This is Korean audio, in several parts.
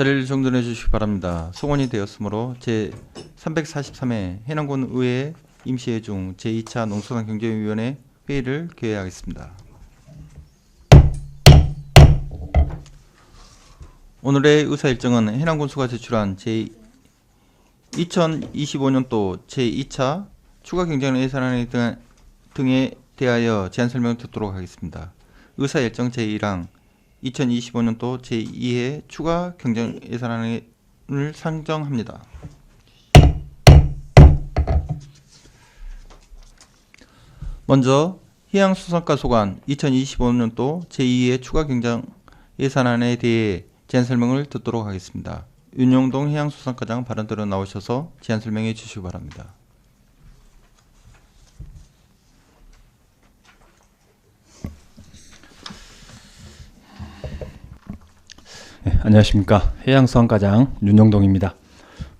자리를 정돈해 주시기 바랍니다. 송원이 되었으므로 제343회 해남군 의회 임시회 중 제2차 농수산경제위원회 회의를 개회하겠습니다. 오늘의 의사일정은 해남군수가 제출한 2025년도 제2차 추가경제력 예산안 등에 대하여 제안설명을 듣도록 하겠습니다. 의사일정 제1항 2025년도 제2회 추가 경정 예산안을 상정합니다. 먼저 해양수산과 소관 2025년도 제2회 추가 경정 예산안에 대해 제안 설명을 듣도록 하겠습니다. 윤용동 해양수산과장 발언대로 나오셔서 제안 설명해 주시기 바랍니다. 네, 안녕하십니까. 해양수산과장 윤용동입니다.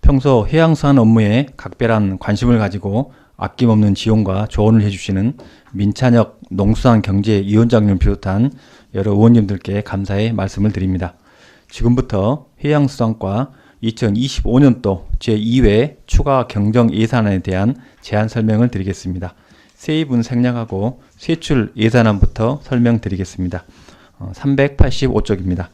평소 해양수산 업무에 각별한 관심을 가지고 아낌없는 지원과 조언을 해주시는 민찬혁 농수산경제위원장님을 비롯한 여러 의원님들께 감사의 말씀을 드립니다. 지금부터 해양수산과 2025년도 제2회 추가 경정 예산안에 대한 제안 설명을 드리겠습니다. 세입은 생략하고 세출 예산안부터 설명드리겠습니다. 385쪽입니다.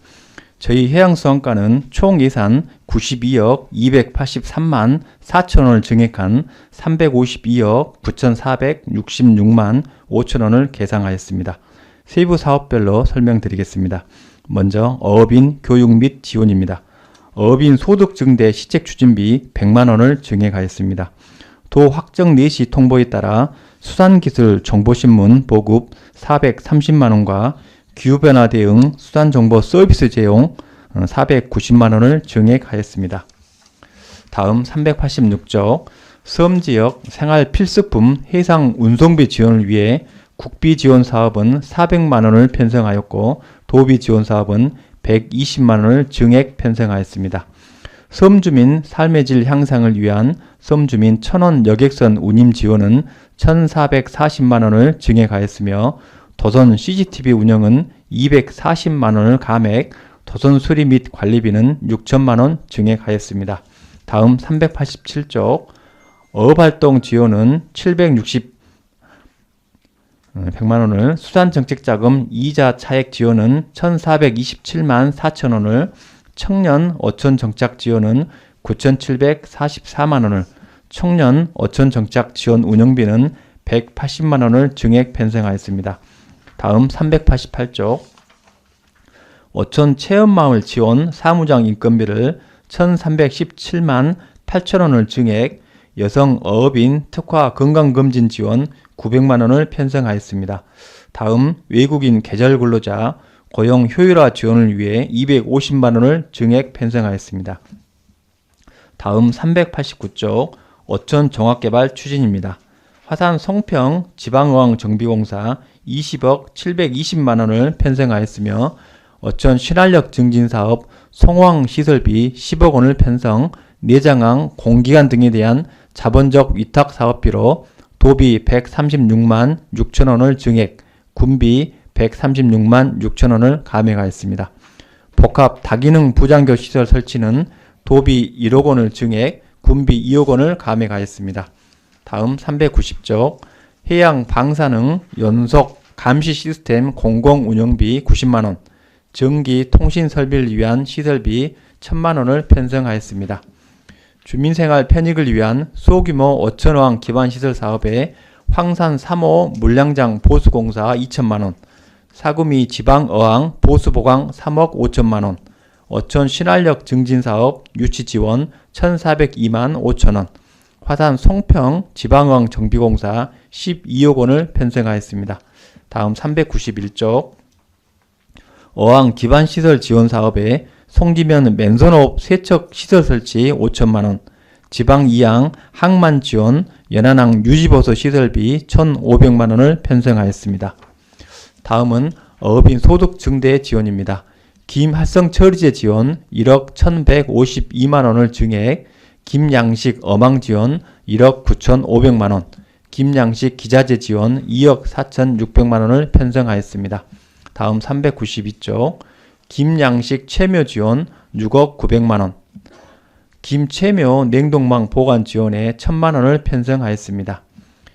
저희 해양수산과는 총 예산 92억 283만 4천원을 증액한 352억 9,466만 5천원을 계상하였습니다. 세부 사업별로 설명드리겠습니다. 먼저 어업인 교육 및 지원입니다. 어업인 소득 증대 시책 추진비 100만원을 증액하였습니다. 도 확정 내시 통보에 따라 수산기술 정보신문 보급 430만원과 기후변화 대응 수산정보 서비스 제공 490만원을 증액하였습니다. 다음 386쪽 섬지역 생활필수품 해상 운송비 지원을 위해 국비 지원 사업은 400만원을 편성하였고 도비 지원 사업은 120만원을 증액 편성하였습니다. 섬주민 삶의 질 향상을 위한 섬주민 천원 여객선 운임 지원은 1440만원을 증액하였으며 도선 CCTV 운영은 240만원을 감액, 도선 수리 및 관리비는 6천만원 증액하였습니다. 다음 387쪽 어업활동 지원은 100만원을, 수산정책자금 이자 차액 지원은 1427만 4천원을, 청년 어촌 정착 지원은 9,744만원을, 청년 어촌 정착 지원 운영비는 180만원을 증액 편성하였습니다. 다음 388쪽 어촌 체험마을 지원 사무장 인건비를 1,317만 8천원을 증액, 여성 어업인 특화 건강검진 지원 900만원을 편성하였습니다. 다음 외국인 계절 근로자 고용 효율화 지원을 위해 250만원을 증액 편성하였습니다. 다음 389쪽 어촌 종합개발 추진입니다. 화산 송평 지방어항 정비공사 20억 720만원을 편성하였으며 어촌 신활력 증진사업 송황시설비 10억원을 편성, 내장항 공기관 등에 대한 자본적 위탁사업비로 도비 136만 6천원을 증액, 군비 136만 6천원을 감액하였습니다. 복합 다기능 부장교 시설 설치는 도비 1억원을 증액, 군비 2억원을 감액하였습니다. 다음 390쪽 해양 방사능 연속 감시 시스템 공공운영비 90만원, 전기 통신 설비를 위한 시설비 1000만원을 편성하였습니다. 주민생활 편익을 위한 소규모 어촌어항 기반시설 사업에 황산 3호 물량장 보수공사 2천만원, 사구미 지방어항 보수보강 3억 5천만원, 어촌 신활력 증진사업 유치지원 1,402만 5천원, 화산 송평 지방어항 정비공사 12억원을 편성하였습니다. 다음 391쪽 어항 기반시설 지원사업에 송지면 맨손업 세척 시설 설치 5천만원, 지방 2항 항만 지원 연안항 유지보수 시설비 1,500만원을 편성하였습니다. 다음은 어업인 소득 증대 지원입니다. 김활성 처리제 지원 1억 1,152만원을 증액, 김양식 어망 지원 1억 9,500만원, 김양식 기자재 지원 2억 4,600만원을 편성하였습니다. 다음 392쪽 김양식 채묘 지원 6억 900만원, 김채묘 냉동망 보관 지원에 1000만원을 편성하였습니다.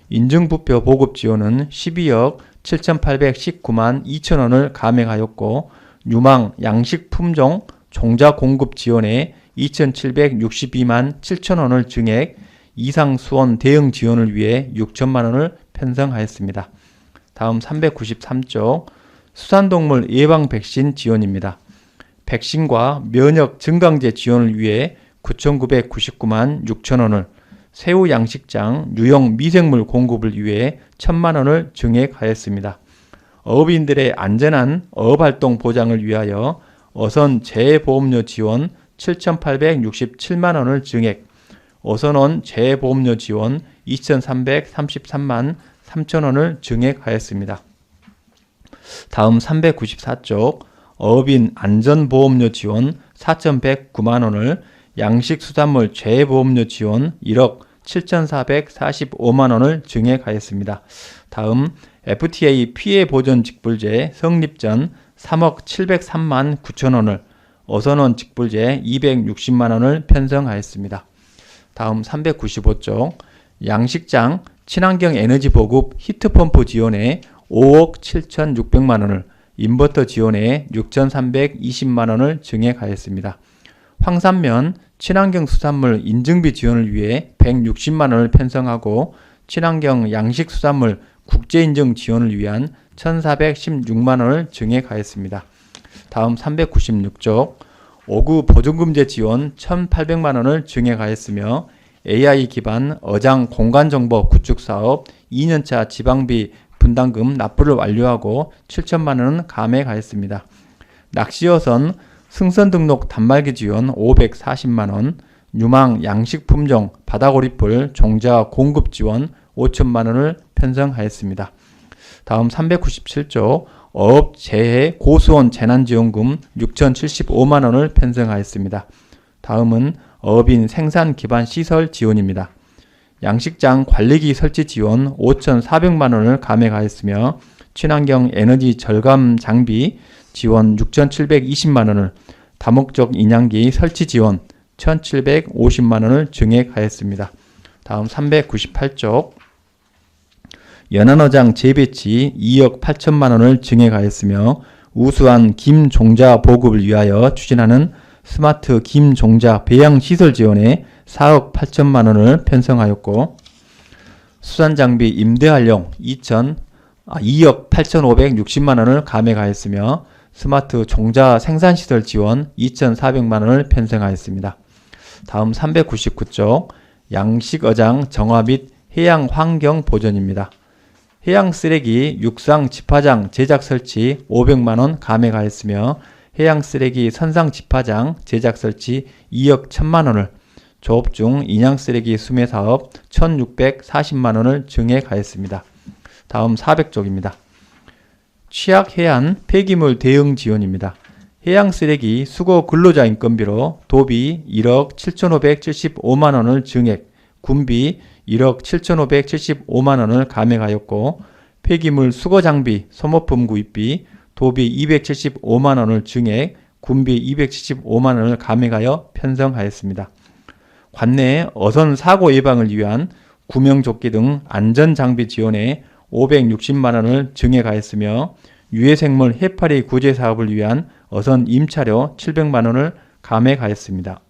인증부표 보급 지원은 12억 7,819만 2천원을 감액하였고 유망 양식 품종 종자 공급 지원에 2,762만 7천원을 증액, 이상 수원 대응 지원을 위해 6천만원을 편성하였습니다. 다음 393쪽 수산동물 예방 백신 지원입니다. 백신과 면역 증강제 지원을 위해 9,999만 6천원을, 새우 양식장 유용 미생물 공급을 위해 1,000만원을 증액하였습니다. 어업인들의 안전한 어업활동 보장을 위하여 어선 재해보험료 지원 7,867만원을 증액, 어선원 재해보험료 지원 2,333만 3천원을 증액하였습니다. 다음 394쪽 어업인 안전보험료 지원 4,109만원을, 양식수산물 재해보험료 지원 1억 7,445만원을 증액하였습니다. 다음 FTA 피해보전 직불제 성립 전 3억 703만 9천원을, 어선원 직불제 260만원을 편성하였습니다. 다음 395쪽 양식장 친환경 에너지 보급 히트펌프 지원에 5억 7,600만원을, 인버터 지원에 6,320만원을 증액하였습니다. 황산면 친환경 수산물 인증비 지원을 위해 160만원을 편성하고 친환경 양식수산물 국제인증 지원을 위한 1,416만원을 증액하였습니다. 다음 396쪽 5구 보증금제 지원 1,800만원을 증액하였으며 AI 기반 어장 공간정보 구축사업 2년차 지방비 분담금 납부를 완료하고 7천만원은 감액하였습니다. 낚시어선 승선 등록 단말기 지원 540만원, 유망 양식품종 바다고리풀 종자 공급 지원 5천만원을 편성하였습니다. 다음 397조 어업 재해 고수원 재난지원금 6,075만원을 편성하였습니다. 다음은 어업인 생산 기반 시설 지원입니다. 양식장 관리기 설치 지원 5,400만원을 감액하였으며 친환경 에너지 절감 장비 지원 6,720만원을, 다목적 인양기 설치 지원 1,750만원을 증액하였습니다. 다음 398쪽 연안어장 재배치 2억 8천만원을 증액하였으며 우수한 김 종자 보급을 위하여 추진하는 스마트 김 종자 배양 시설 지원에 4억 8천만원을 편성하였고 수산장비 임대활용 2억 8,560만원을 감액하였으며 스마트 종자 생산시설 지원 2,400만원을 편성하였습니다. 다음 399쪽 양식어장 정화 및 해양환경 보전입니다. 해양쓰레기 육상 집화장 제작 설치 500만원 감액하였으며 해양쓰레기 선상 집화장 제작 설치 2억 1천만원을, 조업 중 인양쓰레기 수매사업 1,640만원을 증액하였습니다. 다음 400쪽입니다. 취약해안 폐기물 대응 지원입니다. 해양쓰레기 수거 근로자 인건비로 도비 1억 7,575만원을 증액, 군비 1억 7,575만원을 감액하였고 폐기물 수거장비 소모품 구입비 도비 275만원을 증액, 군비 275만원을 감액하여 편성하였습니다. 관내 어선 사고 예방을 위한 구명조끼 등 안전장비 지원에 560만원을 증액하였으며 유해생물 해파리 구제 사업을 위한 어선 임차료 700만원을 감액하였습니다.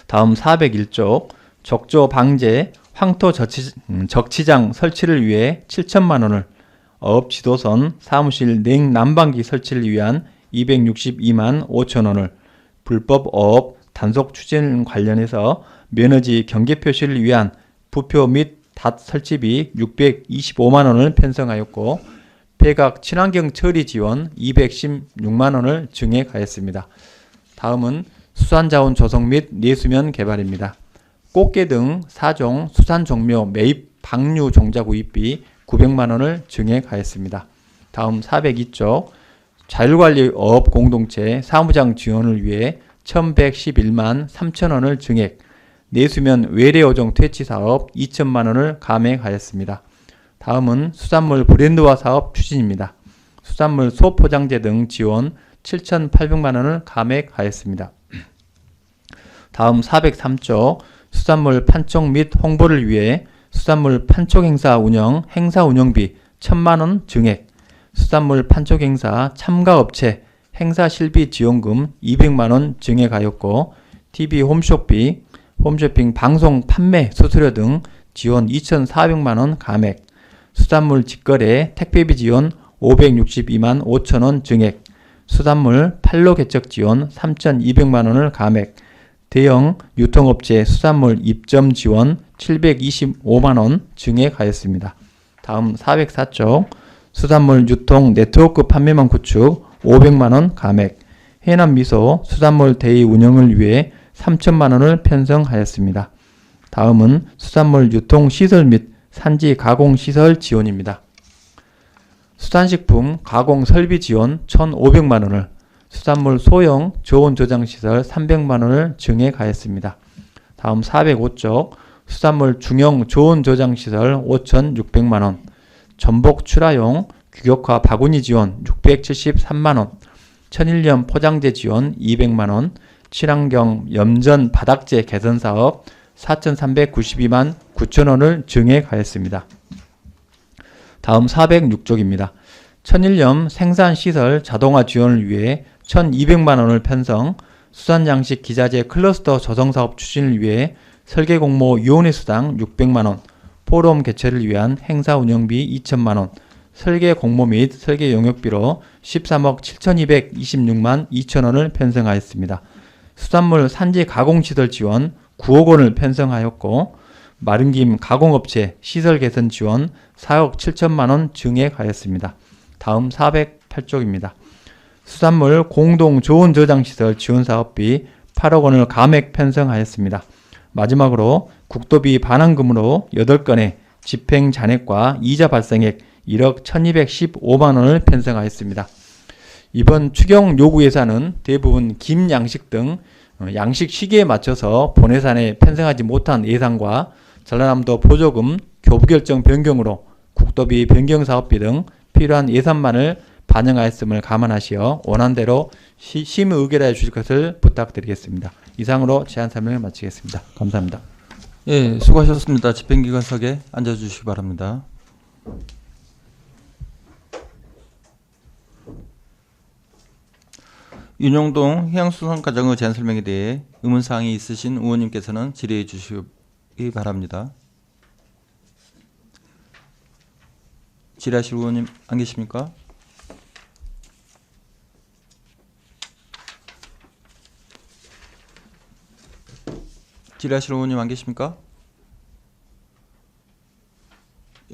다음 401쪽 적조 방제 황토 적치장 설치를 위해 7천만원을, 어업지도선 사무실 냉난방기 설치를 위한 262만 5천원을, 불법 어업 단속 추진 관련해서 면허지 경계 표시를 위한 부표 및 닷 설치비 625만원을 편성하였고 폐각 친환경 처리 지원 216만원을 증액하였습니다. 다음은 수산자원 조성 및 내수면 개발입니다. 꽃게 등 4종 수산종묘 매입 방류 종자 구입비 900만원을 증액하였습니다. 다음 402쪽 자율관리 어업 공동체 사무장 지원을 위해 1111만 3천원을 증액, 내수면 외래어종 퇴치 사업 2천만원을 감액하였습니다. 다음은 수산물 브랜드화 사업 추진입니다. 수산물 소포장재 등 지원 7,800만 원을 감액하였습니다. 다음 403조 수산물 판촉 및 홍보를 위해 수산물 판촉 행사 운영비 1,000만 원 증액, 수산물 판촉 행사 참가업체 행사 실비 지원금 200만 원 증액하였고, TV 홈쇼핑 방송 판매 수수료 등 지원 2,400만 원 감액, 수산물 직거래 택배비 지원 562만 5천 원 증액, 수산물 판로 개척 지원 3,200만 원을 감액, 대형 유통업체 수산물 입점 지원 725만 원 증액하였습니다. 다음 404조 수산물 유통 네트워크 판매망 구축 500만 원 감액, 해남미소 수산물 대의 운영을 위해 3천만 원을 편성하였습니다. 다음은 수산물 유통 시설 및 산지 가공 시설 지원입니다. 수산식품 가공 설비 지원 1,500만 원을, 수산물 소형 저온 저장 시설 300만 원을 증액하였습니다. 다음 405쪽 수산물 중형 저온 저장 시설 5,600만 원, 전복 출하용 규격화 바구니 지원 673만 원, 천일염 포장재 지원 200만 원, 친환경 염전 바닥재 개선 사업 4,392만 9천 원을 증액하였습니다. 다음 406쪽입니다. 천일염 생산시설 자동화 지원을 위해 1,200만 원을 편성, 수산양식 기자재 클러스터 조성사업 추진을 위해 설계공모위원회 수당 600만 원, 포럼 개최를 위한 행사 운영비 2천만 원, 설계 공모 및 설계 용역비로 13억 7,226만 2천 원을 편성하였습니다. 수산물 산지 가공시설 지원 9억 원을 편성하였고, 마른김 가공업체 시설 개선 지원 4억 7천만 원 증액하였습니다. 다음 408쪽입니다. 수산물 공동 저온 저장시설 지원 사업비 8억 원을 감액 편성하였습니다. 마지막으로 국도비 반환금으로 8건의 집행 잔액과 이자 발생액 1억 1,215만 원을 편성하였습니다. 이번 추경 요구 예산은 대부분 김, 양식 등 양식 시기에 맞춰서 본예산에 편성하지 못한 예산과 전라남도 보조금 교부결정 변경으로 국도비 변경 사업비 등 필요한 예산만을 반영하였음을 감안하시어 원안대로 심의 의결해 주실 것을 부탁드리겠습니다. 이상으로 제안 설명을 마치겠습니다. 감사합니다. 예, 수고하셨습니다. 집행기관석에 앉아주시기 바랍니다. 윤용동 해양수산과정의 제안 설명에 대해 의문사항이 있으신 의원님께서는 질의해 주시기 바랍니다. 질의하실 의원님 안 계십니까? 질의하실 의원님 안 계십니까?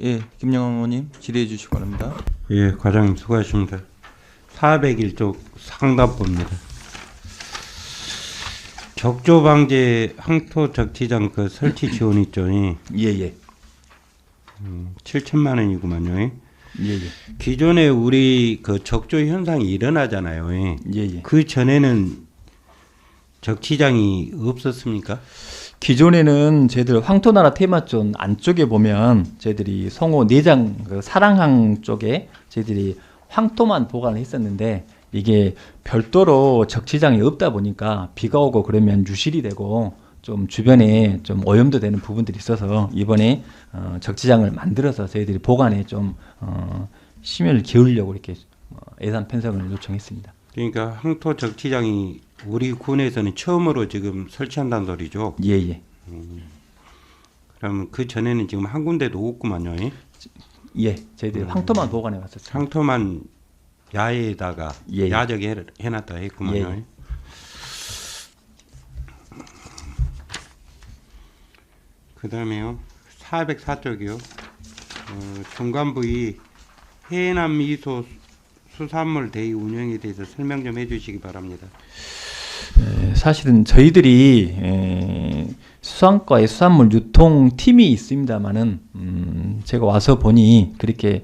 예, 김영환 의원님 질의해 주시기 바랍니다. 예, 과장님 수고하십니다. 401쪽 상담법입니다. 적조 방제 항토 적치장 그 설치 지원 있죠. 예예. 7천만 원이구만요. 예예. 기존에 우리 그 적조 현상이 일어나잖아요. 예예. 그 전에는 적치장이 없었습니까? 기존에는 저희들 황토나라 테마존 안쪽에 보면 저희들이 송호 내장 그 사랑항 쪽에 저희들이 황토만 보관을 했었는데, 이게 별도로 적치장이 없다 보니까 비가 오고 그러면 유실이 되고 좀 주변에 좀 오염도 되는 부분들이 있어서 이번에 적치장을 만들어서 저희들이 보관에 좀 심혈을 기울이려고 이렇게 예산 편성을 요청했습니다. 그러니까 항토 적치장이 우리 군에서는 처음으로 지금 설치한다는 소리죠. 예예. 그럼 그 전에는 지금 한 군데도 없구만요. 예, 저희들이 황토만 보관해 왔었어요. 상토만 야외에다가 예, 예. 야적에 해놨다 했구만요. 예. 그 다음에요 404쪽이요. 중간부의 해남 미소 수산물 대의 운영에 대해서 설명 좀 해주시기 바랍니다. 사실은 저희들이 수산과의 수산물 유통 팀이 있습니다만은 제가 와서 보니 그렇게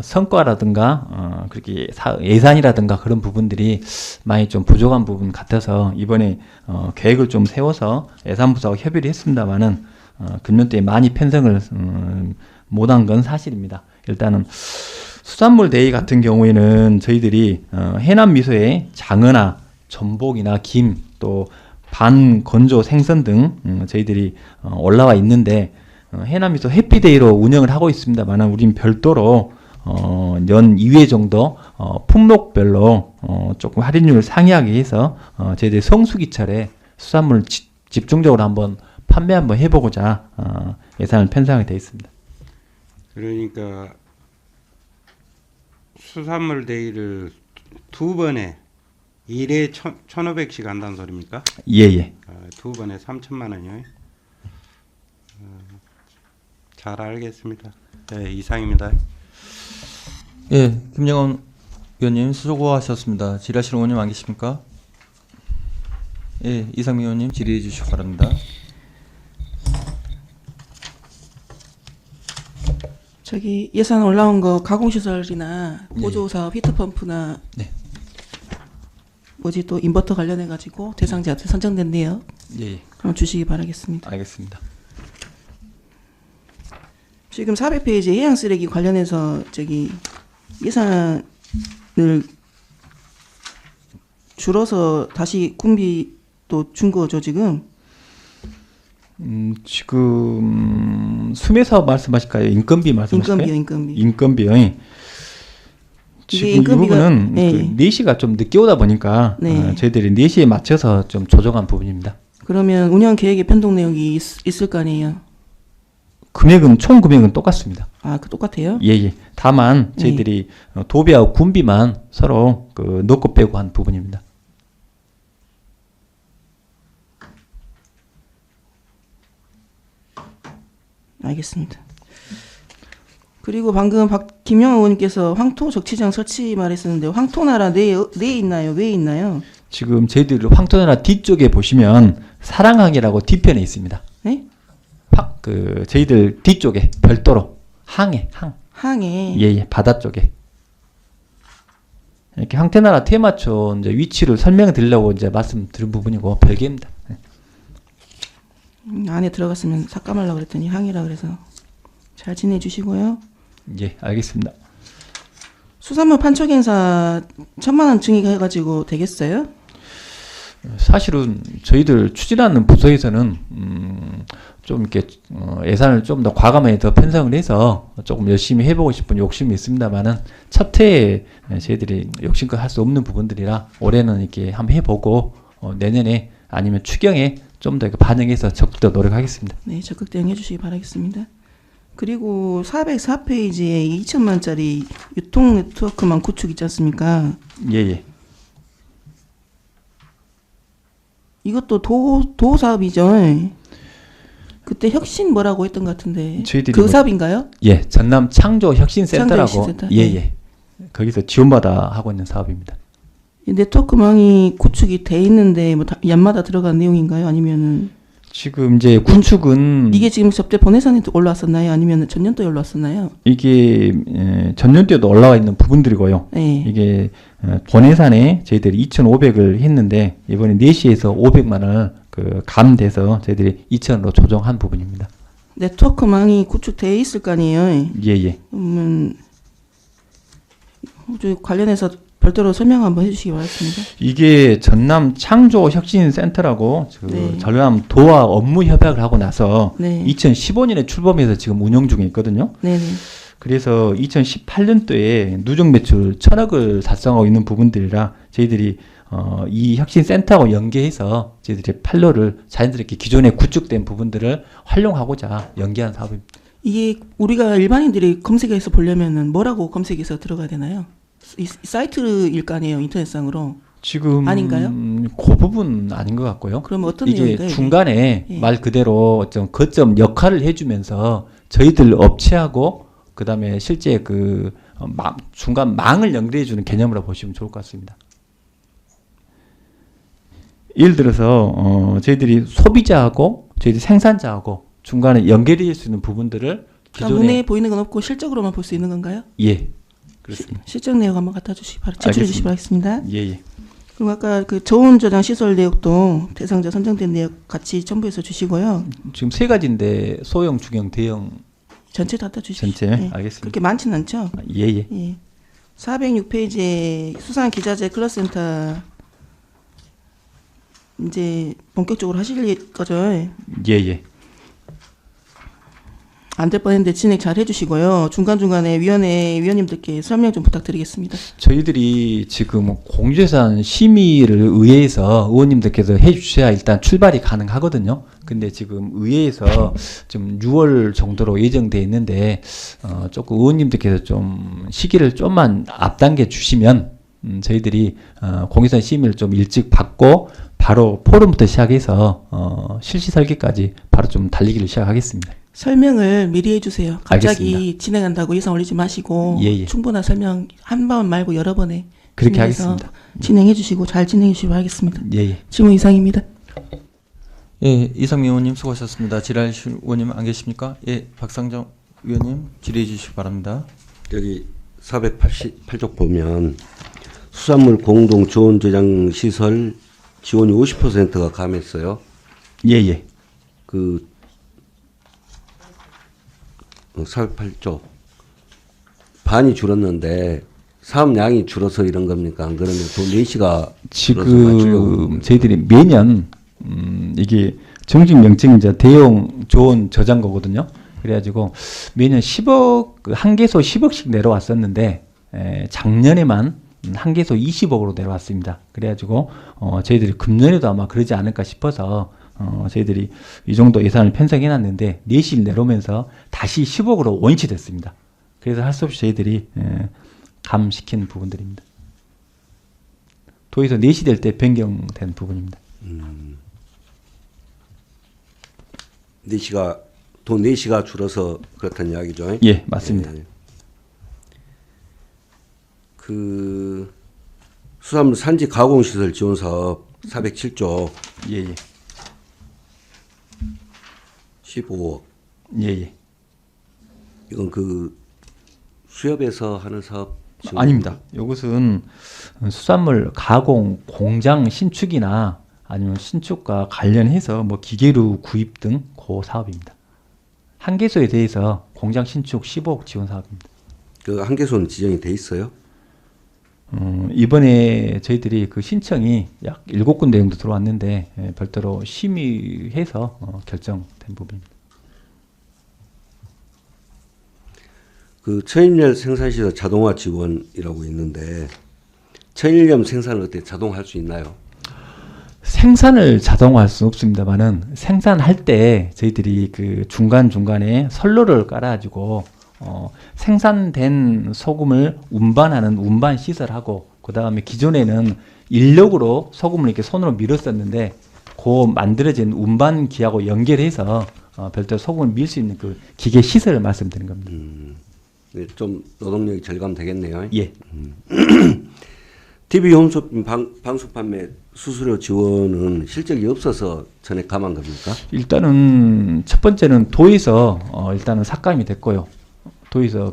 성과라든가 그렇게 예산이라든가 그런 부분들이 많이 좀 부족한 부분 같아서 이번에 계획을 좀 세워서 예산부서하고 협의를 했습니다만은 금년도에 많이 편성을 못한 건 사실입니다. 일단은 수산물 데이 같은 경우에는 저희들이 해남 미소에 장어나 전복이나 김, 또 반건조 생선 등 저희들이 올라와 있는데 해남 미소 해피데이로 운영을 하고 있습니다만 우린 별도로 연 2회 정도 품목별로 조금 할인율을 상이하게 해서 저희들이 성수기철에 수산물 집중적으로 한번 판매 한번 해보고자 예산을 편성하게 되어 있습니다. 그러니까 수산물 데이를 두 번에 1회 1,500씩 한다는 소리입니까? 예예. 두 번에 3천만 원이요. 잘 알겠습니다. 네, 이상입니다. 예, 김영원 의원님 수고하셨습니다. 질의하실 의원님 안 계십니까? 예, 이상민 의원님 질의해 주시기 바랍니다. 저기 예산 올라온 거 가공시설이나 네. 보조사업 히트펌프나 네. 뭐지 또 인버터 관련해 가지고 대상자한테 선정됐네요. 예, 그럼 주시기 바라겠습니다. 알겠습니다. 지금 400페이지 해양 쓰레기 관련해서 저기 예산을 줄어서 다시 군비 또 준 거죠 지금. 지금 수매 사업 말씀하실까요? 인건비 말씀하실까요? 인건비요. 인건비요. 지금 이 인건비가- 부분은 네. 그 4시가 좀 늦게 오다 보니까 네. 저희들이 4시에 맞춰서 좀 조정한 부분입니다. 그러면 운영 계획에 변동 내역이 있을 거 아니에요. 금액은 총 금액은 똑같습니다. 아, 그 똑같아요? 예예. 다만 저희들이 도배하고 군비만 서로 그 넣고 빼고 한 부분입니다. 알겠습니다. 그리고 방금 김영하 의원님께서 황토 적치장 설치 말했었는데 황토나라 내에 있나요? 왜 있나요? 지금 저희들이 황토나라 뒤쪽에 보시면 사랑항이라고 뒤편에 있습니다. 네? 그 저희들 뒤쪽에 별도로 항에 항에. 예예 바다 쪽에 이렇게 황토나라 테마초 이제 위치를 설명해 드리려고 이제 말씀드린 부분이고 별개입니다. 안에 들어갔으면 삭감하려고 그랬더니 항이라 그래서 잘 지내주시고요. 예 알겠습니다. 수산물 판촉 행사 1,000만 원 증액해가지고 되겠어요? 사실은 저희들 추진하는 부서에서는 좀 이렇게 예산을 좀 더 과감하게 더 편성을 해서 조금 열심히 해보고 싶은 욕심이 있습니다만은 첫 해에 저희들이 욕심껏 할 수 없는 부분들이라 올해는 이렇게 한번 해보고 내년에 아니면 추경에 좀 더 반영해서 적극 노력하겠습니다. 네, 적극 대응해 주시기 바라겠습니다. 그리고 404페이지에 2천만짜리 유통 네트워크망 구축 있지 않습니까? 예예. 이것도 도 사업이죠. 그때 혁신 뭐라고 했던 것 같은데 저희들이 그 뭐- 사업인가요? 예, 전남 창조 혁신센터라고 창조혁신센터? 예예. 거기서 지원받아 하고 있는 사업입니다. 이 네트워크망이 구축이 돼 있는데 뭐 연마다 들어간 내용인가요? 아니면은 지금 이제 구축은 이게 지금 접대 본예산에 올라왔었나요? 아니면 전년도에 올라왔었나요? 이게 전년도에도 올라와 있는 부분들이고요. 네. 이게 본예산에 저희들이 2,500을 했는데 이번에 4시에서 500만 원을 그 감돼서 저희들이 2,000으로 조정한 부분입니다. 네트워크망이 구축돼 있을 거 아니에요. 예예. 저 관련해서 별도로 설명 한번 해주시기 바랍니다. 이게 전남 창조 혁신 센터라고 네. 전남 도와 업무 협약을 하고 나서 네. 2015년에 출범해서 지금 운영 중에 있거든요. 네네. 그래서 2018년도에 누적 매출 1,000억을 달성하고 있는 부분들이라 저희들이 이 혁신센터하고 연계해서 저희들이 판로를 자연스럽게 기존에 구축된 부분들을 활용하고자 연계한 사업입니다. 이게 우리가 일반인들이 검색해서 보려면은 뭐라고 검색해서 들어가야 되나요? 이 사이트일 거 아니에요, 인터넷상으로. 지금 아닌가요? 그 부분 아닌 것 같고요. 그러면 어떤 이게 내용인가요? 중간에 예. 말 그대로 좀 거점 역할을 해주면서 저희들 업체하고 그다음에 실제 그 중간 망을 연결해주는 개념으로 보시면 좋을 것 같습니다. 예를 들어서 저희들이 소비자하고 저희들이 생산자하고 중간에 연결될 수 있는 부분들을 그러니까 눈에 보이는 건 없고 실적으로만 볼 수 있는 건가요? 예 그렇습니다. 실적 내역 한번 갖다 주시기 제출해 주시기 바라겠습니다. 예예. 그리고 아까 그 저온 저장 시설 내역도 대상자 선정된 내역 같이 첨부해서 주시고요. 지금 세 가지인데 소형, 중형, 대형 전체 갖다 주십시오. 전체 예. 알겠습니다. 그렇게 많지는 않죠? 예예. 예. 406페이지에 수산기자재 클러스센터 이제 본격적으로 하실 거죠? 예예. 안 될 뻔했는데 진행 잘 해주시고요. 중간중간에 위원님들께 설명 좀 부탁드리겠습니다. 저희들이 지금 공유재산 심의를 의회에서 의원님들께서 해주셔야 일단 출발이 가능하거든요. 근데 지금 의회에서 좀 6월 정도로 예정돼 있는데 조금 의원님들께서 좀 시기를 좀만 앞당겨 주시면 저희들이 공유재산 심의를 좀 일찍 받고 바로 포럼부터 시작해서 실시 설계까지 바로 좀 달리기를 시작하겠습니다. 설명을 미리 해주세요. 갑자기 알겠습니다. 진행한다고 예산 올리지 마시고 예, 예. 충분한 설명 한 번 말고 여러 번에 그렇게 진행해서 하겠습니다. 진행해 주시고 잘 진행해 주시고 하겠습니다. 예예. 질문 이상입니다. 예, 이상민 의원님 수고하셨습니다. 지랄실 의원님 안 계십니까? 예, 박상정 의원님 질의해 주시기 바랍니다. 여기 488쪽 보면 수산물 공동 조원 저장 시설 지원이 50%가 감했어요. 예예. 그 408쪽 반이 줄었는데 사업량이 줄어서 이런 겁니까? 안 그러면 돈 4시가 지금 저희들이 매년 이게 정식 명칭이 이제 대형 조원 저장고거든요. 그래가지고 매년 10억 한 개소 10억씩 내려왔었는데 작년에만 한 개소 20억으로 내려왔습니다. 그래가지고 저희들이 금년에도 아마 그러지 않을까 싶어서 저희들이 이 정도 예산을 편성해놨는데 내실 내려오면서 다시 10억으로 원위치됐습니다. 그래서 할 수 없이 저희들이 감시킨 부분들입니다. 도에서 내시될 때 변경된 부분입니다. 4시가 돈 4시가 줄어서 그렇다는 이야기죠. 예, 맞습니다. 예. 그 수산물 산지 가공시설 지원 사업 407조 예, 예. 15억. 예, 예. 이건 그 수협에서 하는 사업 지원 아닙니다. 이것은 수산물 가공 공장 신축이나 아니면 신축과 관련해서 뭐 기계류 구입 등 그 사업입니다. 한개소에 대해서 공장 신축 15억 지원 사업입니다. 그 한개소는 지정이 돼 있어요? 이번에 저희들이 그 신청이 약 7군데 정도 들어왔는데 별도로 심의해서 결정된 부분입니다. 그 천일염 생산시설 자동화 지원이라고 있는데 천일염 생산을 어떻게 자동화할 수 있나요? 생산을 자동화할 수는 없습니다만은 생산할 때 저희들이 그 중간중간에 선로를 깔아가지고 생산된 소금을 운반하는 운반 시설하고 그 다음에 기존에는 인력으로 소금을 이렇게 손으로 밀었었는데 그 만들어진 운반 기하고 연결해서 별도로 소금을 밀 수 있는 그 기계 시설을 말씀드린 겁니다. 네, 좀 노동력이 절감되겠네요. 예. TV 홈쇼핑 방송 판매 수수료 지원은 실적이 없어서 전액 감한 겁니까? 일단은 첫 번째는 도에서 일단은 삭감이 됐고요. 도에서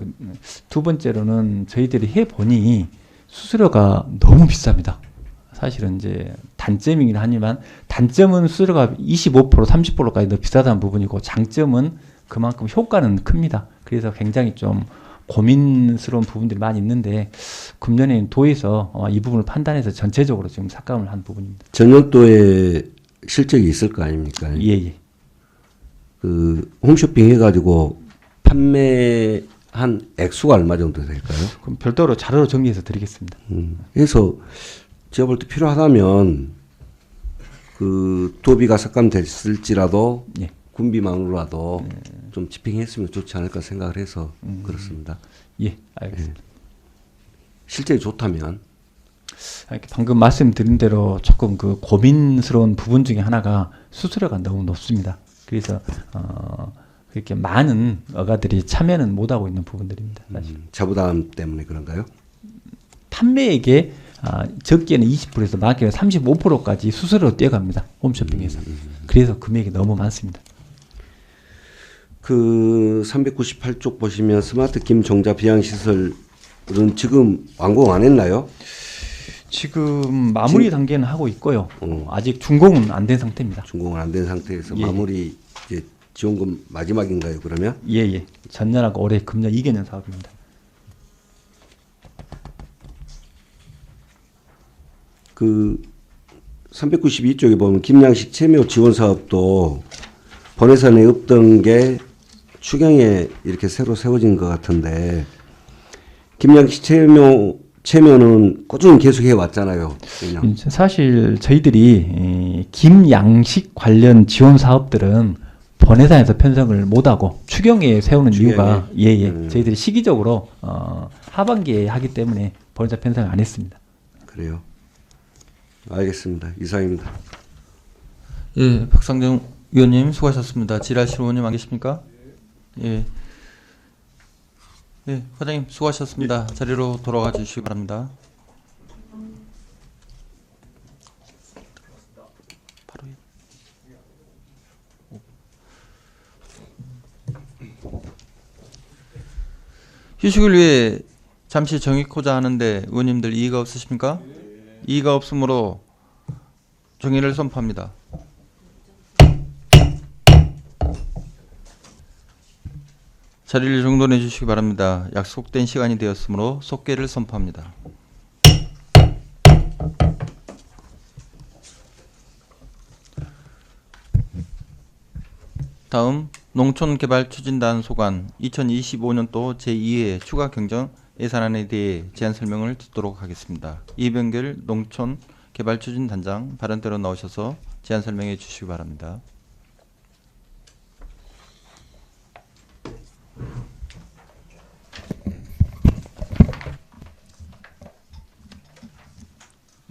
두 번째로는 저희들이 해보니 수수료가 너무 비쌉니다. 사실은 이제 단점이긴 하지만 단점은 수수료가 25% 30%까지 더 비싸다는 부분이고 장점은 그만큼 효과는 큽니다. 그래서 굉장히 좀 고민스러운 부분들이 많이 있는데 금년에 도에서 이 부분을 판단해서 전체적으로 지금 삭감을 한 부분입니다. 전년도에 실적이 있을 거 아닙니까? 예예. 그 홈쇼핑 해가지고 판매한 액수가 얼마 정도 될까요? 그럼 별도로 자료로 정리해서 드리겠습니다. 그래서 제가 볼 때 필요하다면 그 도비가 삭감됐을지라도 예. 군비만으로라도 좀 집행했으면 좋지 않을까 생각을 해서 그렇습니다. 예, 알겠습니다. 실적이 좋다면 이렇게 방금 말씀드린 대로 조금 그 고민스러운 부분 중에 하나가 수수료가 너무 높습니다. 그래서 그렇게 많은 어가들이 참여는 못하고 있는 부분들입니다. 사실. 자부담 때문에 그런가요? 판매액에 적게는 20%에서 많게는 35%까지 수수료로 뛰어갑니다. 홈쇼핑에서. 그래서 금액이 너무 많습니다. 그 398쪽 보시면 스마트 김 종자 비양 시설은 지금 완공 안 했나요? 지금 마무리 단계는 하고 있고요. 아직 준공은 안 된 상태입니다. 준공은 안 된 상태에서 예. 마무리 이제 지원금 마지막인가요, 그러면? 예. 전년하고 올해 금년 2개년 사업입니다. 그 392쪽에 보면 김양식 체묘 지원 사업도 본예산에 없던 게 추경에 이렇게 새로 세워진 것 같은데 김양식 체묘는 꾸준히 계속해 왔잖아요. 그냥. 사실 저희들이 김양식 관련 지원 사업들은 본예산에서 편성을 못하고 추경에 세우는 이유가 저희들이 시기적으로 하반기에 하기 때문에 본예산 편성을 안 했습니다. 그래요. 알겠습니다. 이상입니다. 예, 박상정 위원님 수고하셨습니다. 지라실 의원님 안 계십니까? 예. 예, 과장님 수고하셨습니다. 자리로 돌아가 주시기 바랍니다. 바로 휴식을 위해 잠시 정의코자 하는데 의원님들 이의가 없으십니까? 이의가 없으므로 정의를 선포합니다. 자리를 정돈해 주시기 바랍니다. 약속된 시간이 되었으므로 속개를 선포합니다. 다음 농촌개발추진단 소관 2025년도 제2회 추가 경정 예산안에 대해 제안 설명을 듣도록 하겠습니다. 이병결 농촌개발추진단장 발언대로 나오셔서 제안 설명해 주시기 바랍니다.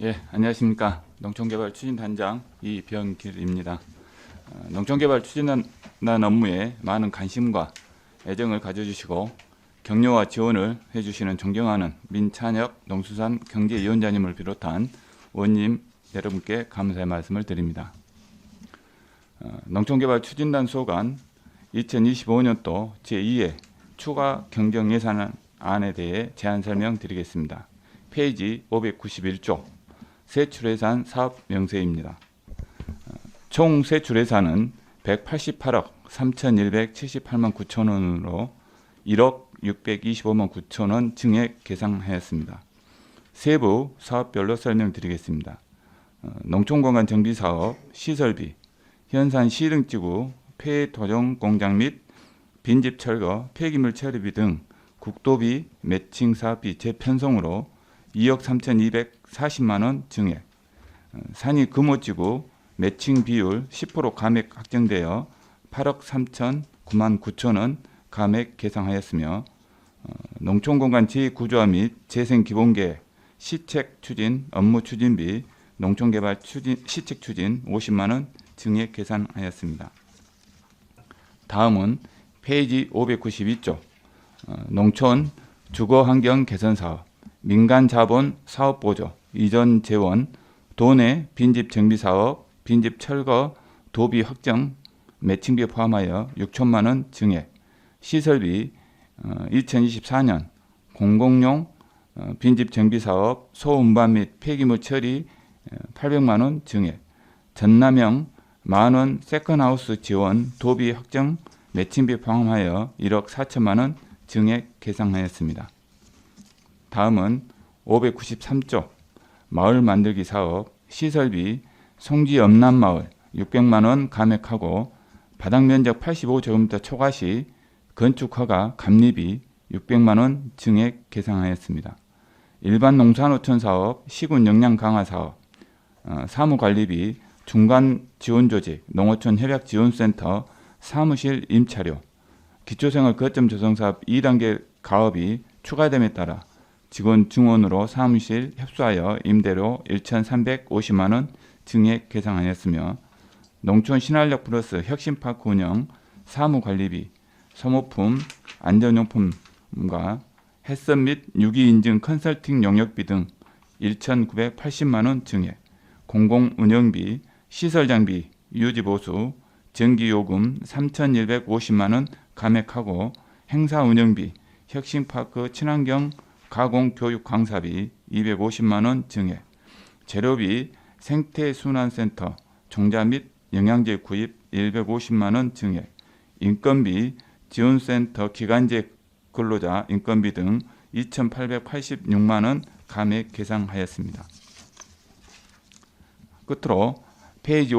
예, 안녕하십니까. 농촌개발추진단장 이병길입니다. 농촌개발 추진단 업무에 많은 관심과 애정을 가져주시고 격려와 지원을 해주시는 존경하는 민찬혁 농수산 경제위원장님을 비롯한 의원님 여러분께 감사의 말씀을 드립니다. 농촌개발 추진단 소관 2025년도 제2회 추가 경정 예산안에 대해 제안 설명드리겠습니다. 페이지 591조 세출예산 사업 명세입니다. 총 세출예산은 188억 3,178만 9천 원으로 1억 625만 9천 원 증액 계상하였습니다. 세부 사업별로 설명드리겠습니다. 농촌공간 정비사업, 시설비, 현산 시흥지구, 폐토종 공장 및 빈집 철거, 폐기물 처리비 등 국도비, 매칭 사업비 재편성으로 2억 3,240만 원 증액, 산이 금호지구 매칭 비율 10% 감액 확정되어 8억 3,009만 9천 원 감액 계상하였으며 농촌공간 제2구조화 및 재생기본계획 시책 추진 업무 추진비 농촌개발 추진 시책 추진 50만 원 증액 계산하였습니다. 다음은 페이지 592조 농촌 주거환경 개선사업 민간자본 사업보조 이전 재원 도내 빈집 정비사업 빈집 철거 도비 확정 매칭비 포함하여 6천만 원 증액 시설비 2024년 공공용 빈집 정비사업 소운반 및 폐기물 처리 800만 원 증액 전남형 만원 세컨하우스 지원 도비 확정 매칭비 포함하여 1억 4천만 원 증액 계상하였습니다. 다음은 593조 마을 만들기 사업 시설비 송지 엄남마을 600만 원 감액하고 바닥면적 85제곱미터 초과 시 건축허가 감리비 600만 원 증액 계상하였습니다. 일반 농산어촌 사업 시군 역량 강화 사업 사무관리비 중간 지원조직 농어촌 협약지원센터 사무실 임차료 기초생활 거점 조성사업 2단계 가업이 추가됨에 따라 직원 증원으로 사무실 협소하여 임대료 1,350만 원 증액 계상하였으며 농촌 신활력 플러스 혁신파크 운영 사무관리비 소모품 안전용품과 햇선 및 유기인증 컨설팅 용역비 등 1,980만 원 증액 공공운영비 시설장비 유지보수 전기요금 3,150만 원 감액하고 행사운영비 혁신파크 친환경 가공교육 강사비 250만 원 증액 재료비 생태순환센터 종자 및 영양제 구입 150만 원 증액 인건비, 지원센터 기간제 근로자 인건비 등 2,886만 원 감액 계상하였습니다. 끝으로 페이지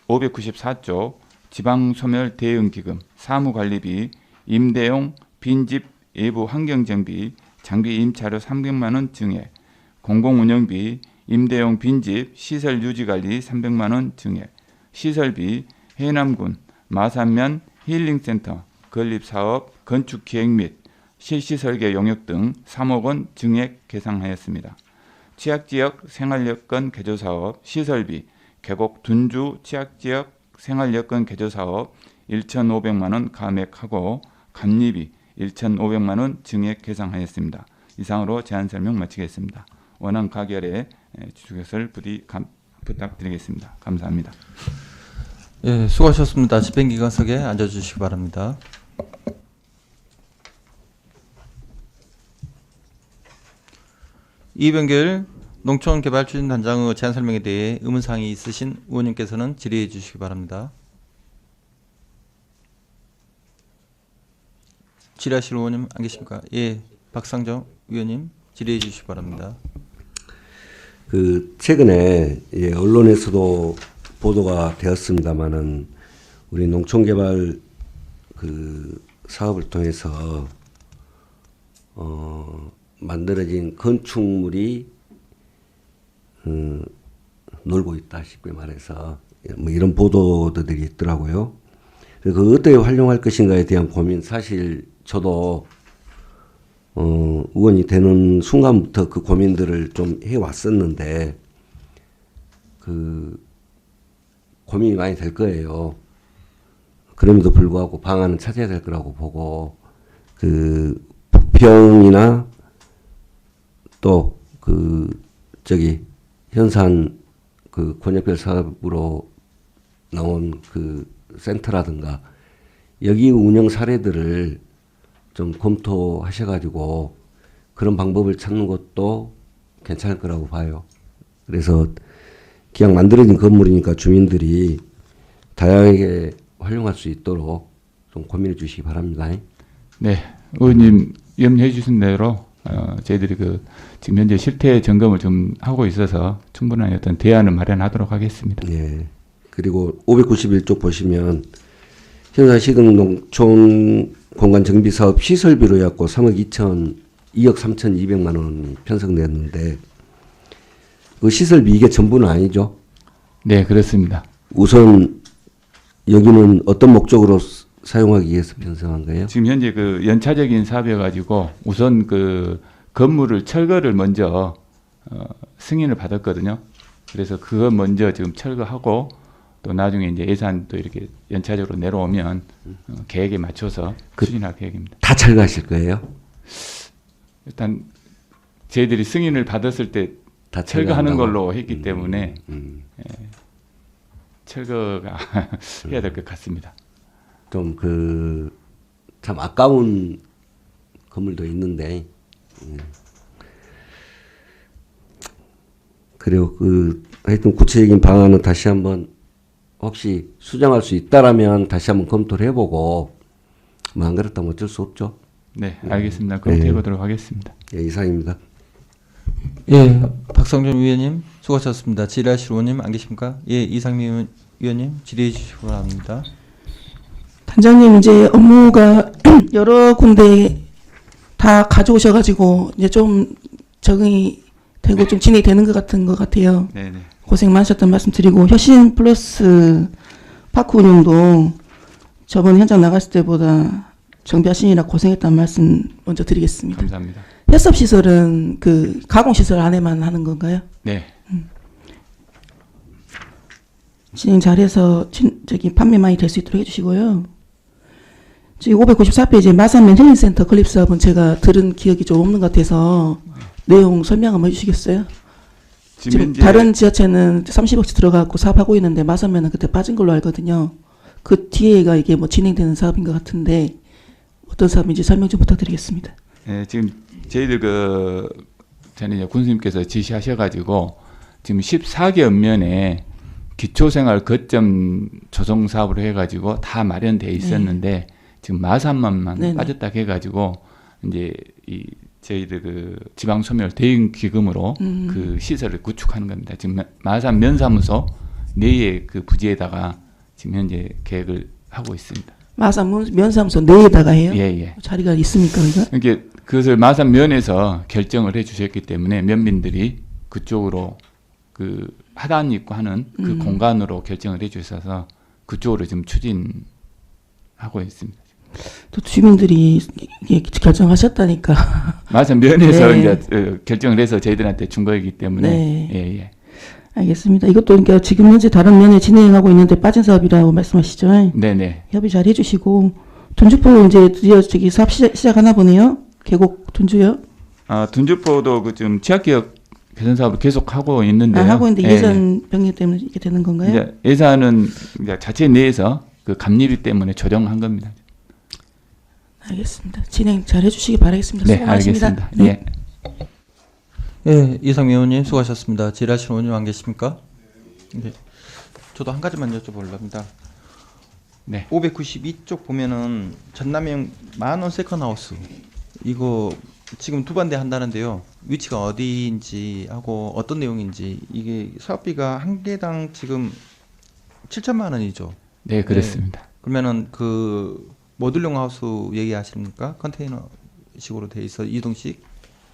594쪽 지방소멸 대응기금 사무관리비 임대용 빈집 외부 환경정비 장비 임차료 300만 원 증액 공공운영비 임대용 빈집 시설 유지관리 300만 원 증액 시설비 해남군 마산면 힐링센터 건립사업 건축기획 및 실시설계 용역 등 3억 원 증액 계상하였습니다. 취약지역 생활여건 개조사업 시설비 계곡 둔주 취약지역 생활여건 개조사업 1,500만 원 감액하고 감리비 1,500만 원 증액 계상하였습니다. 이상으로 제안 설명 마치겠습니다. 원안 가결에 주의것을 부디 부탁드리겠습니다. 감사합니다. 예, 수고하셨습니다. 집행기관석에 앉아주시기 바랍니다. 이병길 농촌개발추진단장의 제안 설명에 대해 의문사항이 있으신 의원님께서는 질의해 주시기 바랍니다. 질의하실 의원님 안 계십니까? 예, 박상정 의원님 질의해 주시기 바랍니다. 그 최근에 언론에서도 보도가 되었습니다마는 우리 농촌개발 그 사업을 통해서 만들어진 건축물이 놀고 있다 쉽게 말해서 뭐 이런 보도들이 있더라고요. 그 어떻게 활용할 것인가에 대한 고민 사실 저도 의원이 되는 순간부터 그 고민들을 좀 해왔었는데 그 고민이 많이 될 거예요. 그럼에도 불구하고 방안은 찾아야 될 거라고 보고 그 부평이나 또 그 저기 현산 그 권역별 사업으로 나온 그 센터라든가 여기 운영 사례들을 좀 검토하셔가지고 그런 방법을 찾는 것도 괜찮을 거라고 봐요. 그래서 기왕 만들어진 건물이니까 주민들이 다양하게 활용할 수 있도록 좀 고민해 주시기 바랍니다. 네, 의원님 염려해 주신 대로 저희들이 지금 현재 실태 점검을 좀 하고 있어서 충분한 어떤 대안을 마련하도록 하겠습니다. 예. 그리고 591쪽 보시면 현산시등 농촌 공간 정비 사업 시설비로 해갖고 2억 3,200만 원이 편성됐는데 그 시설비 이게 전부는 아니죠? 네, 그렇습니다. 우선 여기는 어떤 목적으로 사용하기 위해서 편성한 거예요? 지금 현재 그 연차적인 사업이어 가지고 우선 그 건물을 철거를 먼저 승인을 받았거든요. 그래서 그거 먼저 지금 철거하고 또 나중에 이제 예산도 이렇게 연차적으로 내려오면 계획에 맞춰서 추진할 계획입니다. 다 철거하실 거예요? 일단 저희들이 승인을 받았을 때 다 철거하는 철거한다고? 걸로 했기 때문에 철거가 해야 될 것 같습니다. 좀 참 아까운 건물도 있는데 그리고 하여튼 구체적인 방안은 다시 한번 혹시 수정할 수 있다라면 다시 한번 검토를 해보고 뭐 안 그렇다면 어쩔 수 없죠. 네, 알겠습니다. 검토해 보도록 하겠습니다. 예, 이상입니다. 예, 박성준 위원님 수고하셨습니다. 질의하실 의원님 안 계십니까? 예, 이상민 위원님 질의해 주시기 바랍니다. 단장님 이제 업무가 여러 군데 다 가져오셔가지고 이제 좀 적응이 되고 좀 진행이 되는 것 같아요. 네, 네. 고생 많으셨던 말씀 드리고 혁신 플러스 파크 운영도 저번 현장 나갔을 때보다 정비하시느라 고생했다는 말씀 먼저 드리겠습니다. 감사합니다. 해썹 시설은 그 가공 시설 안에만 하는 건가요? 네, 진행 잘해서 판매 많이 될 수 있도록 해주시고요. 지금 594페이지 마산면 힐링센터 건립 사업은 제가 들은 기억이 좀 없는 것 같아서 내용 설명 한번 해주시겠어요? 지금 현재 다른 지자체는 30억씩 들어가고 사업하고 있는데 마산면은 그때 빠진 걸로 알거든요. 그 뒤에가 이게 뭐 진행되는 사업인 것 같은데 어떤 사업인지 설명 좀 부탁드리겠습니다. 네, 지금 저희들 전에 이제 군수님께서 지시하셔가지고 지금 14개 읍면에 기초생활 거점 조성 사업으로 해가지고 다 마련돼 있었는데 지금 마산만만 네네. 빠졌다 해가지고 이제 이 저희들 그 지방소멸 대응 기금으로 그 시설을 구축하는 겁니다. 지금 마산 면사무소 내의 그 부지에다가 지금 현재 계획을 하고 있습니다. 마산 면사무소 내에다가 해요? 예. 자리가 있습니까, 그러니까? 이게 그것을 마산 면에서 결정을 해주셨기 때문에 면민들이 그쪽으로 그 하단이 있고 하는 그 공간으로 결정을 해주셔서 그쪽으로 지금 추진하고 있습니다. 또 주민들이 이게 결정하셨다니까. 마산 면에서 네. 이제 결정을 해서 저희들한테 준 거이기 때문에 네. 예. 알겠습니다. 이것도 그러니까 지금 현재 다른 면에 진행하고 있는데 빠진 사업이라고 말씀하시죠? 네네. 협의 잘 해주시고 둔주포 이제 드디어 저기 사업 시작하나 보네요. 계곡 둔주요. 아 둔주포도 그 지금 지역개혁 개선 사업을 계속 하고 있는데요. 하고 있는데 예, 예산 병력 때문에 이렇게 되는 건가요? 이제 예산은 이제 자체 내에서 그 감리비 때문에 조정한 겁니다. 알겠습니다. 진행 잘 해주시기 바라겠습니다. 네, 수고 많으십니다. 알겠습니다. 네. 예, 이상민 의원님 수고하셨습니다. 질의하시는 의원님 안 계십니까? 네. 저도 한 가지만 여쭤보려고 합니다. 네. 592쪽 보면은 전남형 만원 세컨하우스 이거 지금 두 반대 한다는데요. 위치가 어디인지 하고 어떤 내용인지 이게 사업비가 한 개당 지금 7천만 원이죠. 네, 그렇습니다. 그러면은 그 모듈형 하우스 얘기하십니까? 컨테이너식으로 돼 있어 이동식.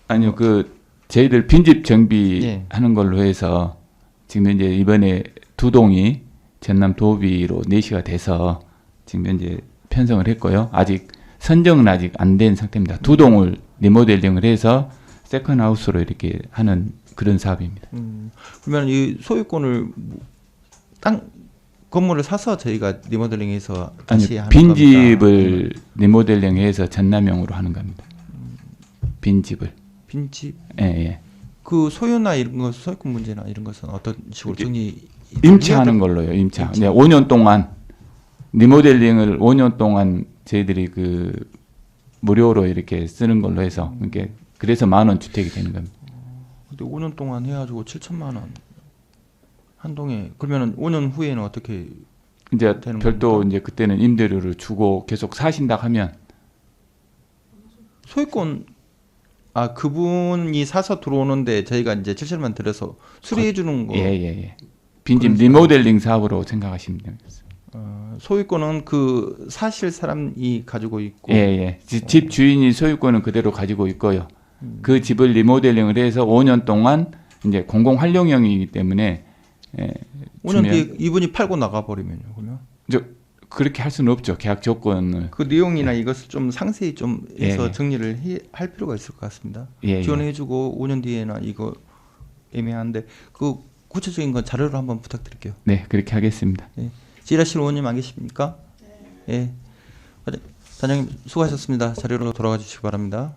아니요, 그 저희들 빈집 정비하는 예. 걸로 해서 지금 이제 이번에 두 동이 전남 도비로 내시가 돼서 지금 현재 편성을 했고요. 아직 선정은 아직 안 된 상태입니다. 두 동을 리모델링을 해서 세컨 하우스로 이렇게 하는 그런 사업입니다. 그러면 이 소유권을 땅 건물을 사서 저희가 리모델링해서 다시 아니, 하는 빈집을 리모델링해서 전남형으로 하는 겁니다. 빈집을. 빈집 예. 그 소유나 이런 것 소유권 문제나 이런 것은 어떤 식으로 정리 임차하는 걸로요. 임차. 네, 5년 동안 리모델링을 5년 동안 저희들이 그 무료로 이렇게 쓰는 걸로 해서 이렇게 그래서 10,000원 주택이 되는 겁니다. 근데 5년 동안 해가지고 7천만 원 한 동에 그러면은 5년 후에는 어떻게 이제 되는 별도 겁니까? 이제 그때는 임대료를 주고 계속 사신다 하면 소유권 그분이 사서 들어오는데 저희가 이제 7천만 들여서 수리해 주는 거 예. 빈집 그런 리모델링 사업으로 생각하시면 됩니다. 소유권은 그 사실 사람이 가지고 있고 예. 집 주인이 소유권은 그대로 가지고 있고요. 그 집을 리모델링을 해서 5년 동안 이제 공공 활용형이기 때문에 5년 주면- 뒤에 이분이 팔고 나가 버리면요. 그러면 그렇게 할 수는 없죠. 계약 조건을. 그 내용이나 이것을 좀 상세히 좀 해서 예. 정리를 할 필요가 있을 것 같습니다. 예. 지원해주고 5년 뒤에나 이거 애매한데 그 구체적인 건 자료로 한번 부탁드릴게요. 네, 그렇게 하겠습니다. 지라실 의원님 안 계십니까? 네. 단장님 수고하셨습니다. 자료로 돌아가 주시기 바랍니다.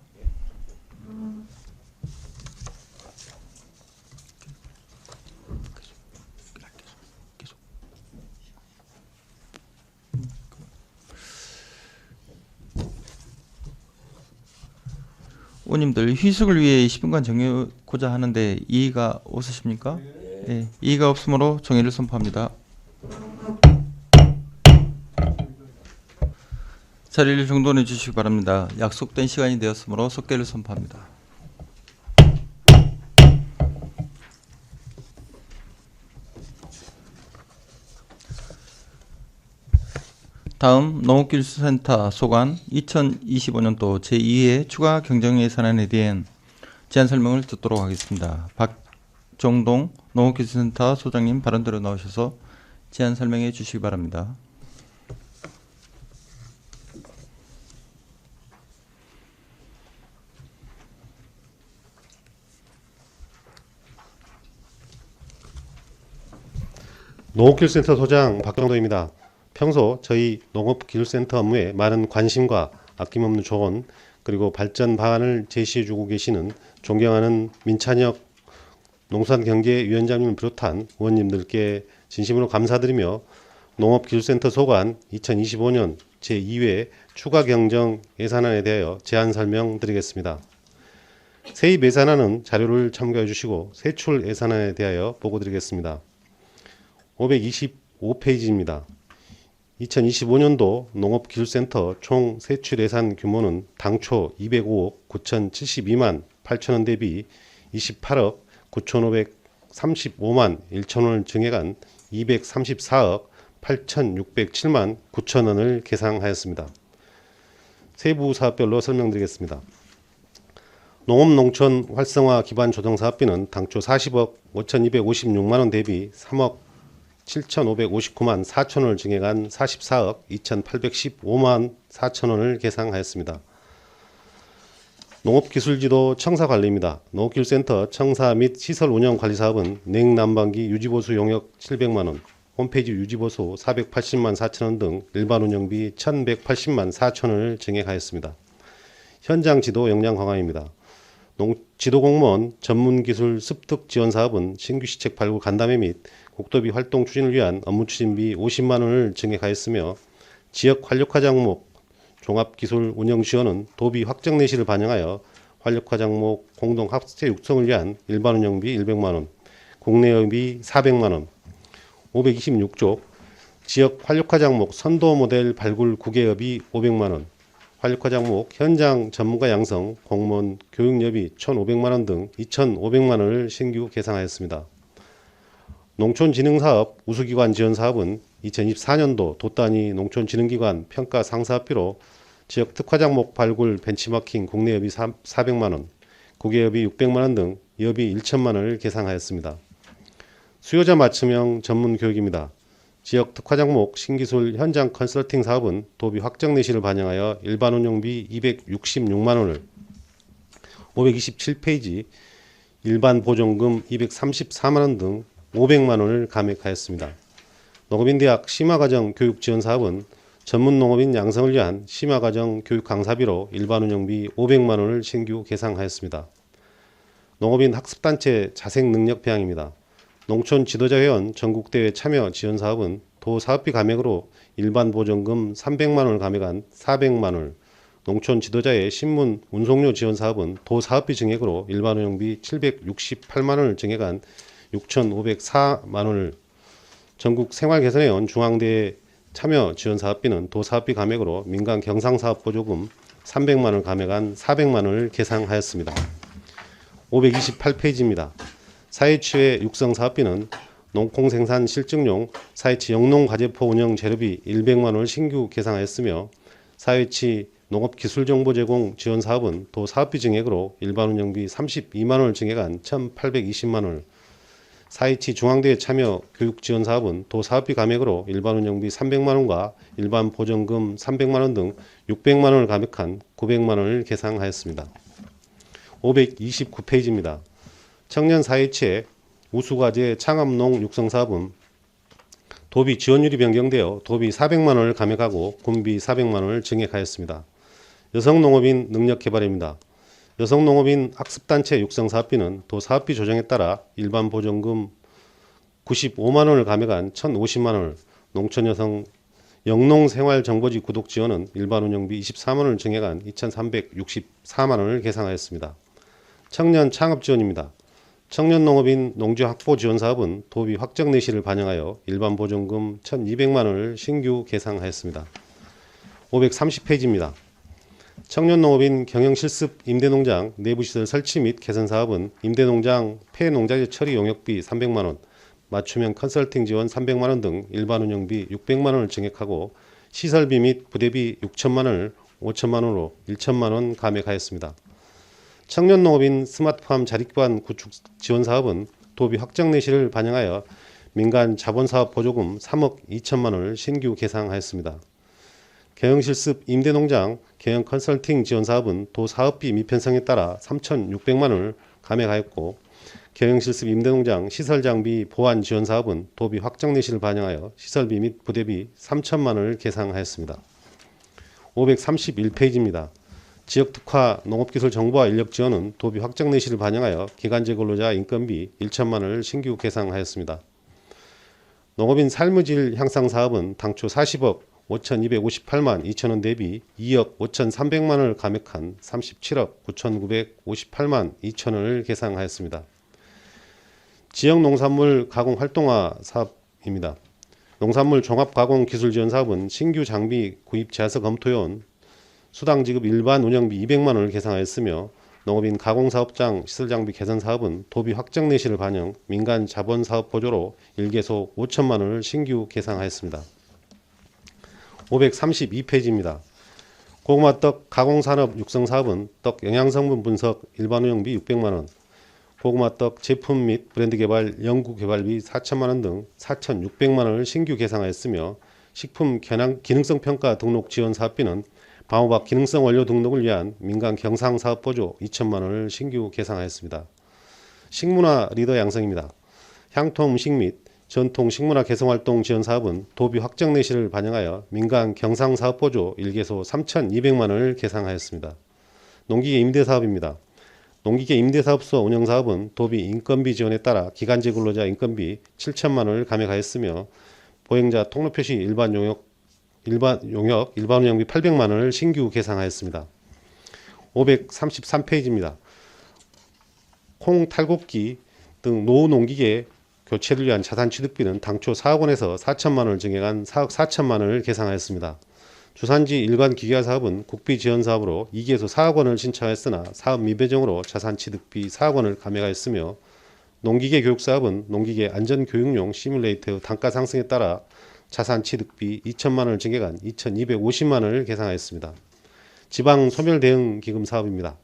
의원님들 휴식을 위해 20분간 정해고자 하는데 이의가 없으십니까? 네. 이의가 없으므로 정의를 선포합니다. 자리를 정돈해 주시기 바랍니다. 약속된 시간이 되었으므로 속개를 선포합니다. 다음 농업기술센터 소관 2025년도 제2회 추가 경정예산안에 대한 제안 설명을 듣도록 하겠습니다. 박정동 농업기술센터 소장님 발언대로 나오셔서 제안 설명해 주시기 바랍니다. 농업기술센터 소장 박정도입니다. 평소 저희 농업기술센터 업무에 많은 관심과 아낌없는 조언 그리고 발전 방안을 제시해주고 계시는 존경하는 민찬혁 농산경제위원장님을 비롯한 의원님들께 진심으로 감사드리며 농업기술센터 소관 2025년 제2회 추가 경정 예산안에 대하여 제안 설명드리겠습니다. 세입 예산안은 자료를 참고해 주시고 세출 예산안에 대하여 보고드리겠습니다. 525페이지입니다. 2025년도 농업기술센터 총 세출 예산 규모는 당초 205억 9,072만 8천원 대비 28억 9,535만 1천원을 증액한 234억 8,607만 9천원을 계상하였습니다. 세부 사업별로 설명드리겠습니다. 농업농촌 활성화 기반 조정 사업비는 당초 40억 5,256만원 대비 3억 7,559만 4천원을 증액한 44억 2,815만 4천원을 계상하였습니다. 농업기술지도 청사관리입니다. 농업기술센터 청사 및 시설 운영 관리 사업은 냉난방기 유지보수 용역 700만원, 홈페이지 유지보수 480만 4천원 등 일반 운영비 1,180만 4천원을 증액하였습니다. 현장 지도 역량 강화입니다. 지도공무원 전문기술 습득 지원 사업은 신규 시책 발굴 간담회 및 국도비 활동 추진을 위한 업무 추진비 50만원을 증액하였으며 지역 활력화 장목 종합기술 운영 지원은 도비 확정 내실을 반영하여 활력화 장목 공동 학세 육성을 위한 일반 운영비 100만원, 국내업비 400만원, 526쪽 지역 활력화 장목 선도 모델 발굴 구개업이 500만원, 활력화 장목 현장 전문가 양성 공무원 교육여비 1,500만원 등 2,500만원을 신규 계상하였습니다. 농촌진흥사업 우수기관 지원사업은 2024년도 도단위 농촌진흥기관 평가 상사업비로 지역 특화장목 발굴 벤치마킹 국내여비 400만원, 국외여비 600만원 등 여비 1천만원을 계상하였습니다. 수요자 맞춤형 전문교육입니다. 지역 특화장목 신기술 현장 컨설팅 사업은 도비 확정 내실을 반영하여 일반 운영비 266만원을 527페이지 일반 보존금 234만원 등 500만원을 감액하였습니다. 농업인대학 심화과정 교육지원사업은 전문농업인 양성을 위한 심화과정 교육 강사비로 일반 운영비 500만원을 신규 계상하였습니다. 농업인 학습단체 자생능력 배양입니다. 농촌 지도자회원 전국대회 참여 지원사업은 도 사업비 감액으로 일반 보전금 300만원을 감액한 400만원을, 농촌 지도자의 신문 운송료 지원사업은 도 사업비 증액으로 일반 운영비 768만원을 증액한 6,504만원을, 전국 생활개선회원 중앙대회 참여 지원사업비는 도 사업비 감액으로 민간 경상사업 보조금 300만원을 감액한 400만원을 계상하였습니다. 528페이지입니다. 사회치회 육성 사업비는 농콩생산 실증용 사회치 영농과제포 운영 재료비 100만원을 신규 계상하였으며 사회치 농업기술정보 제공 지원 사업은 도 사업비 증액으로 일반 운영비 32만원을 증액한 1,820만원을, 사회치 중앙대회 참여 교육 지원 사업은 도 사업비 감액으로 일반 운영비 300만원과 일반 보전금 300만원 등 600만원을 감액한 900만원을 계상하였습니다. 529페이지입니다. 청년 사회치의 우수과제 창업농 육성사업은 도비 지원율이 변경되어 도비 400만원을 감액하고 군비 400만원을 증액하였습니다. 여성농업인 능력개발입니다. 여성농업인 학습단체 육성사업비는 도 사업비 조정에 따라 일반 보전금 95만원을 감액한 1,050만원을, 농촌여성 영농생활정보지 구독 지원은 일반 운영비 24만원을 증액한 2,364만원을 계상하였습니다. 청년 창업지원입니다. 청년농업인 농지확보 지원사업은 도비 확정 내실을 반영하여 일반 보전금 1,200만원을 신규 계상하였습니다. 530페이지입니다. 청년농업인 경영실습 임대농장 내부시설 설치 및 개선 사업은 임대농장 폐농자재 처리 용역비 300만원, 맞춤형 컨설팅 지원 300만원 등 일반 운영비 600만원을 증액하고 시설비 및 부대비 6천만원을 5천만원으로 1천만원 감액하였습니다. 청년농업인 스마트팜 자립기반 구축 지원사업은 도비 확정 내실을 반영하여 민간 자본사업 보조금 3억 2천만원을 신규 계상하였습니다. 경영실습 임대농장 경영 컨설팅 지원사업은 도 사업비 미편성에 따라 3,600만원을 감액하였고, 경영실습 임대농장 시설장비 보완 지원사업은 도비 확정 내실을 반영하여 시설비 및 부대비 3천만원을 계상하였습니다. 531페이지입니다. 지역특화 농업기술 정보화 인력 지원은 도비 확정 내실을 반영하여 기간제 근로자 인건비 1천만원을 신규 계상하였습니다. 농업인 삶의질 향상 사업은 당초 40억 5,258만 2천원 대비 2억 5,300만원을 감액한 37억 9,958만 2천원을 계상하였습니다. 지역농산물 가공 활동화 사업 입니다. 농산물 종합가공기술지원 사업은 신규 장비 구입 제안서 검토요원 수당 지급 일반 운영비 200만 원을 계상하였으며 농업인 가공사업장 시설장비 개선 사업은 도비 확정 내실을 반영 민간 자본 사업 보조로 1개소 5천만 원을 신규 계상하였습니다. 532페이지입니다. 고구마 떡 가공산업 육성 사업은 떡 영양성분 분석 일반 운영비 600만 원, 고구마 떡 제품 및 브랜드 개발 연구 개발비 4천만 원 등 4,600만 원을 신규 계상하였으며 식품 기능성 평가 등록 지원 사업비는 방호박 기능성 원료 등록을 위한 민간 경상 사업 보조 2천만 원을 신규 계상하였습니다. 식문화 리더 양성입니다. 향토 음식 및 전통 식문화 개성 활동 지원 사업은 도비 확정 내실을 반영하여 민간 경상 사업 보조 1개소 3,200만 원을 계상하였습니다. 농기계 임대 사업입니다. 농기계 임대사업소 운영사업은 도비 인건비 지원에 따라 기간제 근로자 인건비 7천만 원을 감액하였으며 보행자 통로표시 일반 용역 일반 운영비 800만 원을 신규 계상하였습니다. 533페이지입니다. 콩 탈곡기 등 노후농기계 교체를 위한 자산 취득비는 당초 4억 원에서 4천만 원을 증액한 4억 4천만 원을 계상하였습니다. 주산지 일관 기계화 사업은 국비 지원 사업으로 2기에서 4억 원을 신청하였으나 사업 미배정으로 자산 취득비 4억 원을 감액하였으며 농기계 교육 사업은 농기계 안전 교육용 시뮬레이터 단가 상승에 따라 자산 취득비 2천만 원을 증액한 2,250만 원을 계상하였습니다. 지방 소멸 대응 기금 사업입니다.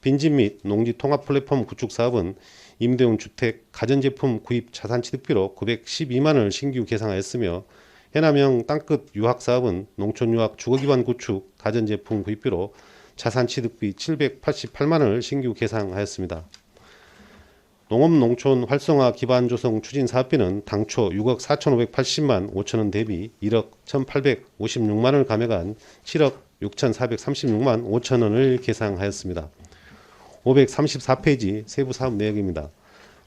빈집 및 농지 통합 플랫폼 구축 사업은 임대용 주택 가전제품 구입 자산 취득비로 912만 원을 신규 계상하였으며 해남형 땅끝 유학 사업은 농촌 유학 주거 기반 구축 가전제품 구입비로 자산 취득비 788만 원을 신규 계상하였습니다. 농업 농촌 활성화 기반 조성 추진 사업비는 당초 6억 4,580만 5천 원 대비 1억 1,856만 원을 감액한 7억 6,436만 5천 원을 계상하였습니다. 534페이지 세부 사업 내역입니다.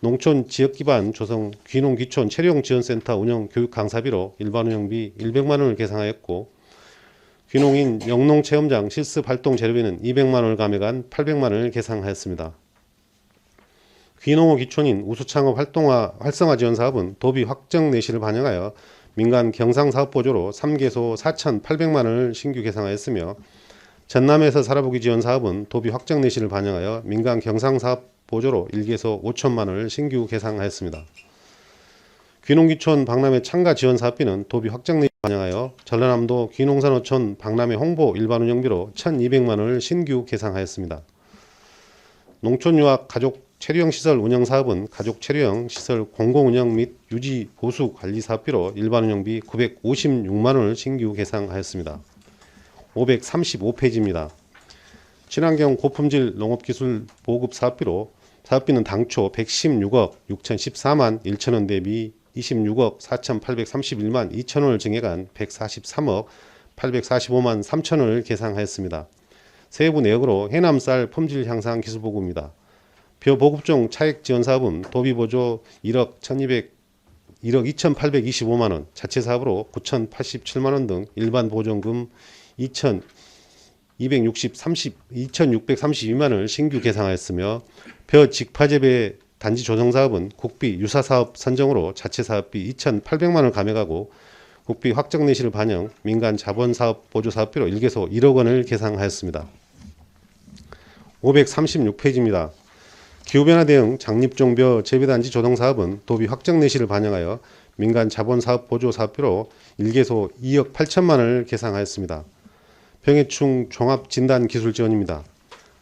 농촌 지역 기반 조성 귀농 귀촌 체류용 지원센터 운영 교육 강사비로 일반 운영비 100만 원을 계상하였고 귀농인 영농 체험장 실습 활동 재료비는 200만 원을 감액한 800만 원을 계상하였습니다. 귀농호 귀촌인 우수창업 활성화 지원 사업은 도비 확정 내실을 반영하여 민간 경상 사업 보조로 3개소 4,800만 원을 신규 계상하였으며 전남에서 살아보기 지원 사업은 도비 확정 내실을 반영하여 민간 경상 사업 보조로 1개소 5천만 원을 신규 계상하였습니다. 귀농귀촌 박람회 참가 지원 사업비는 도비 확정 내실을 반영하여 전라남도 귀농산어촌 박람회 홍보 일반 운영비로 1,200만 원을 신규 계상하였습니다. 농촌유학 가족 체류형 시설 운영 사업은 가족 체류형 시설 공공 운영 및 유지 보수 관리 사업비로 일반 운영비 956만 원을 신규 계상하였습니다. 535페이지입니다. 친환경 고품질 농업기술 보급 사업비로 사업비는 당초 116억 6,014만 1천 원 대비 26억 4,831만 2천 원을 증액한 143억 845만 3천 원을 계상하였습니다. 세부 내역으로 해남쌀 품질 향상 기술 보급입니다. 벼 보급종 차액 지원 사업은 도비 보조 1억 2,825만 원, 자체 사업으로 9,087만 원 등 일반 보존금 2,632만 원을 신규 계상하였으며 벼 직파재배 단지 조성 사업은 국비 유사 사업 선정으로 자체 사업비 2,800만 원을 감액하고 국비 확정 내실을 반영 민간 자본 사업 보조 사업비로 1개소 1억 원을 계상하였습니다. 536페이지입니다. 기후변화 대응 장립종 벼 재배단지 조성 사업은 도비 확정 내실을 반영하여 민간 자본 사업 보조 사업비로 1개소 2억 8천만 원을 계상하였습니다. 병해충 종합 진단 기술 지원입니다.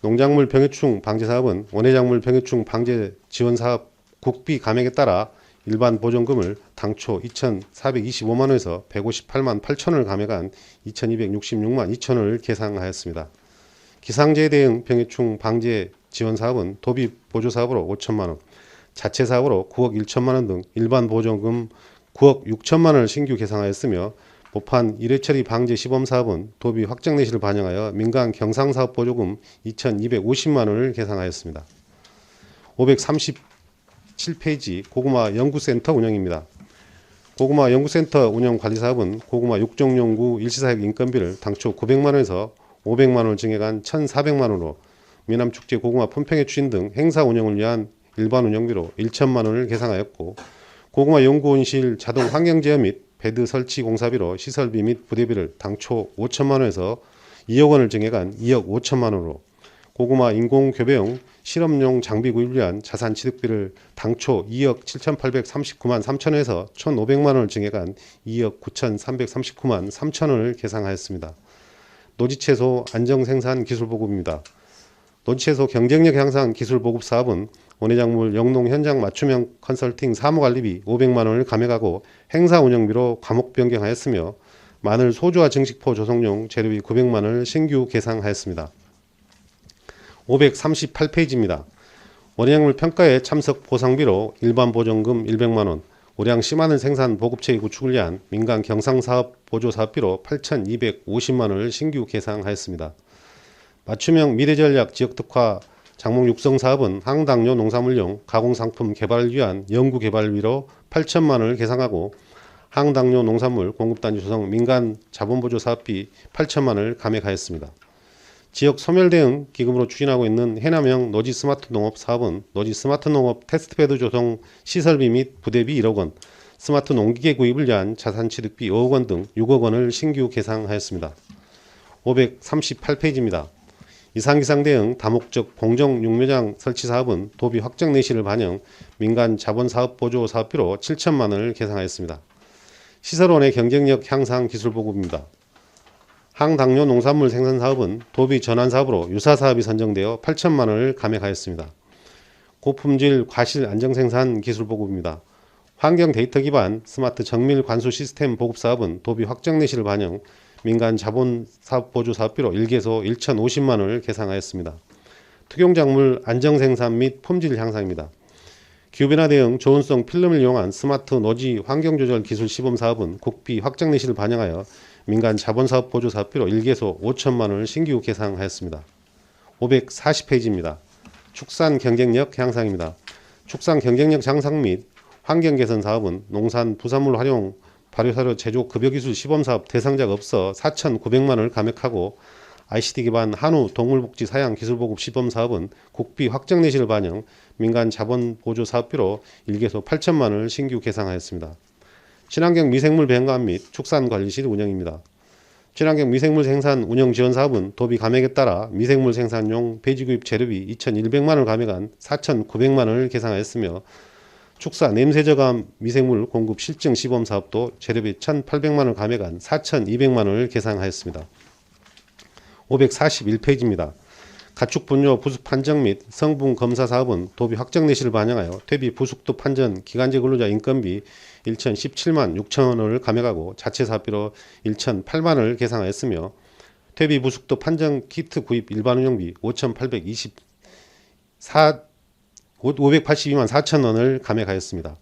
농작물 병해충 방제 사업은 원예작물 병해충 방제 지원 사업 국비 감액에 따라 일반 보존금을 당초 2,425만 원에서 158만 8천 원을 감액한 2,266만 2천 원을 계상하였습니다. 기상재해 대응 병해충 방제 지원 사업은 도비 보조 사업으로 5천만 원, 자체 사업으로 9억 1천만 원 등 일반 보존금 9억 6천만 원을 신규 계상하였으며 모판 일회처리 방제 시범 사업은 도비 확정 내실을 반영하여 민간 경상사업 보조금 2,250만 원을 계상하였습니다. 537페이지 고구마 연구센터 운영입니다. 고구마 연구센터 운영 관리 사업은 고구마 육종 연구 일시사역 인건비를 당초 900만 원에서 500만 원을 증액한 1,400만 원으로 미남축제 고구마 품평회 추진 등 행사 운영을 위한 일반 운영비로 1천만 원을 계상하였고 고구마 연구원실 자동 환경 제어 및 배드 설치 공사비로 시설비 및 부대비를 당초 5천만 원에서 2억 원을 정해간 2억 5천만 원으로 고구마 인공 교배용 실험용 장비 구입을 위한 자산 취득비를 당초 2억 7,839만 3천 원에서 1,500만 원을 정해간 2억 9,339만 3천 원을 계상하였습니다. 노지채소 안정생산 기술보급입니다. 노지채소 경쟁력 향상 기술보급 사업은 원예작물 영농 현장 맞춤형 컨설팅 사무관리비 500만 원을 감액하고 행사 운영비로 과목 변경하였으며 마늘 소주와 증식포 조성용 재료비 900만 원을 신규 계상하였습니다. 538페이지입니다. 원예작물 평가에 참석 보상비로 일반 보정금 100만 원, 우량 씨마늘 생산 보급체계 구축을 위한 민간 경상사업 보조사업비로 8,250만 원을 신규 계상하였습니다. 맞춤형 미래전략 지역특화 작물 육성 사업은 항당뇨 농산물용 가공상품 개발을 위한 연구개발비로 8천만 원을 계상하고 항당뇨 농산물 공급단지 조성 민간 자본보조 사업비 8천만 원을 감액하였습니다. 지역 소멸 대응 기금으로 추진하고 있는 해남형 노지 스마트 농업 사업은 노지 스마트 농업 테스트베드 조성 시설비 및 부대비 1억 원, 스마트 농기계 구입을 위한 자산취득비 5억 원 등 6억 원을 신규 계상하였습니다. 538페이지입니다. 이상기상 대응 다목적 공정 육묘장 설치 사업은 도비 확정 내실을 반영 민간 자본사업 보조 사업비로 7천만 원을 계상하였습니다. 시설원의 경쟁력 향상 기술 보급입니다. 항당뇨 농산물 생산 사업은 도비 전환 사업으로 유사 사업이 선정되어 8천만 원을 감액하였습니다. 고품질 과실 안정 생산 기술 보급입니다. 환경 데이터 기반 스마트 정밀 관수 시스템 보급 사업은 도비 확정 내실을 반영 민간 자본 사업 보조 사업비로 1개소 1,050만 원을 계상하였습니다. 특용작물 안정 생산 및 품질 향상입니다. 기후변화 대응 조온성 필름을 이용한 스마트 노지 환경 조절 기술 시범 사업은 국비 확정 내실을 반영하여 민간 자본사업 보조 사업비로 1개소 5천만 원을 신규 계상하였습니다. 540페이지입니다. 축산 경쟁력 향상입니다. 축산 경쟁력 향상 및 환경 개선 사업은 농산 부산물 활용 발효사료 제조 급여기술 시범사업 대상자가 없어 4,900만 원을 감액하고 ICT 기반 한우 동물복지 사양 기술보급 시범사업은 국비 확정 내실을 반영 민간 자본 보조 사업비로 1개소 8천만 원을 신규 계상하였습니다. 친환경 미생물 배양관 및 축산관리실 운영입니다. 친환경 미생물 생산 운영 지원 사업은 도비 감액에 따라 미생물 생산용 배지구입 재료비 2,100만 원을 감액한 4,900만 원을 계상하였으며 축사 냄새 저감 미생물 공급 실증 시범 사업도 재료비 1,800만 원을 감액한 4,200만 원을 계상하였습니다. 541페이지입니다. 가축 분뇨 부숙 판정 및 성분 검사 사업은 도비 확정 내실을 반영하여 퇴비 부숙도 판전 기간제 근로자 인건비 1,017만 6천 원을 감액하고 자체 사업비로 1,008만 원을 계상하였으며 퇴비 부숙도 판정 키트 구입 일반 운영비 582만 4천 원을 감액하였습니다.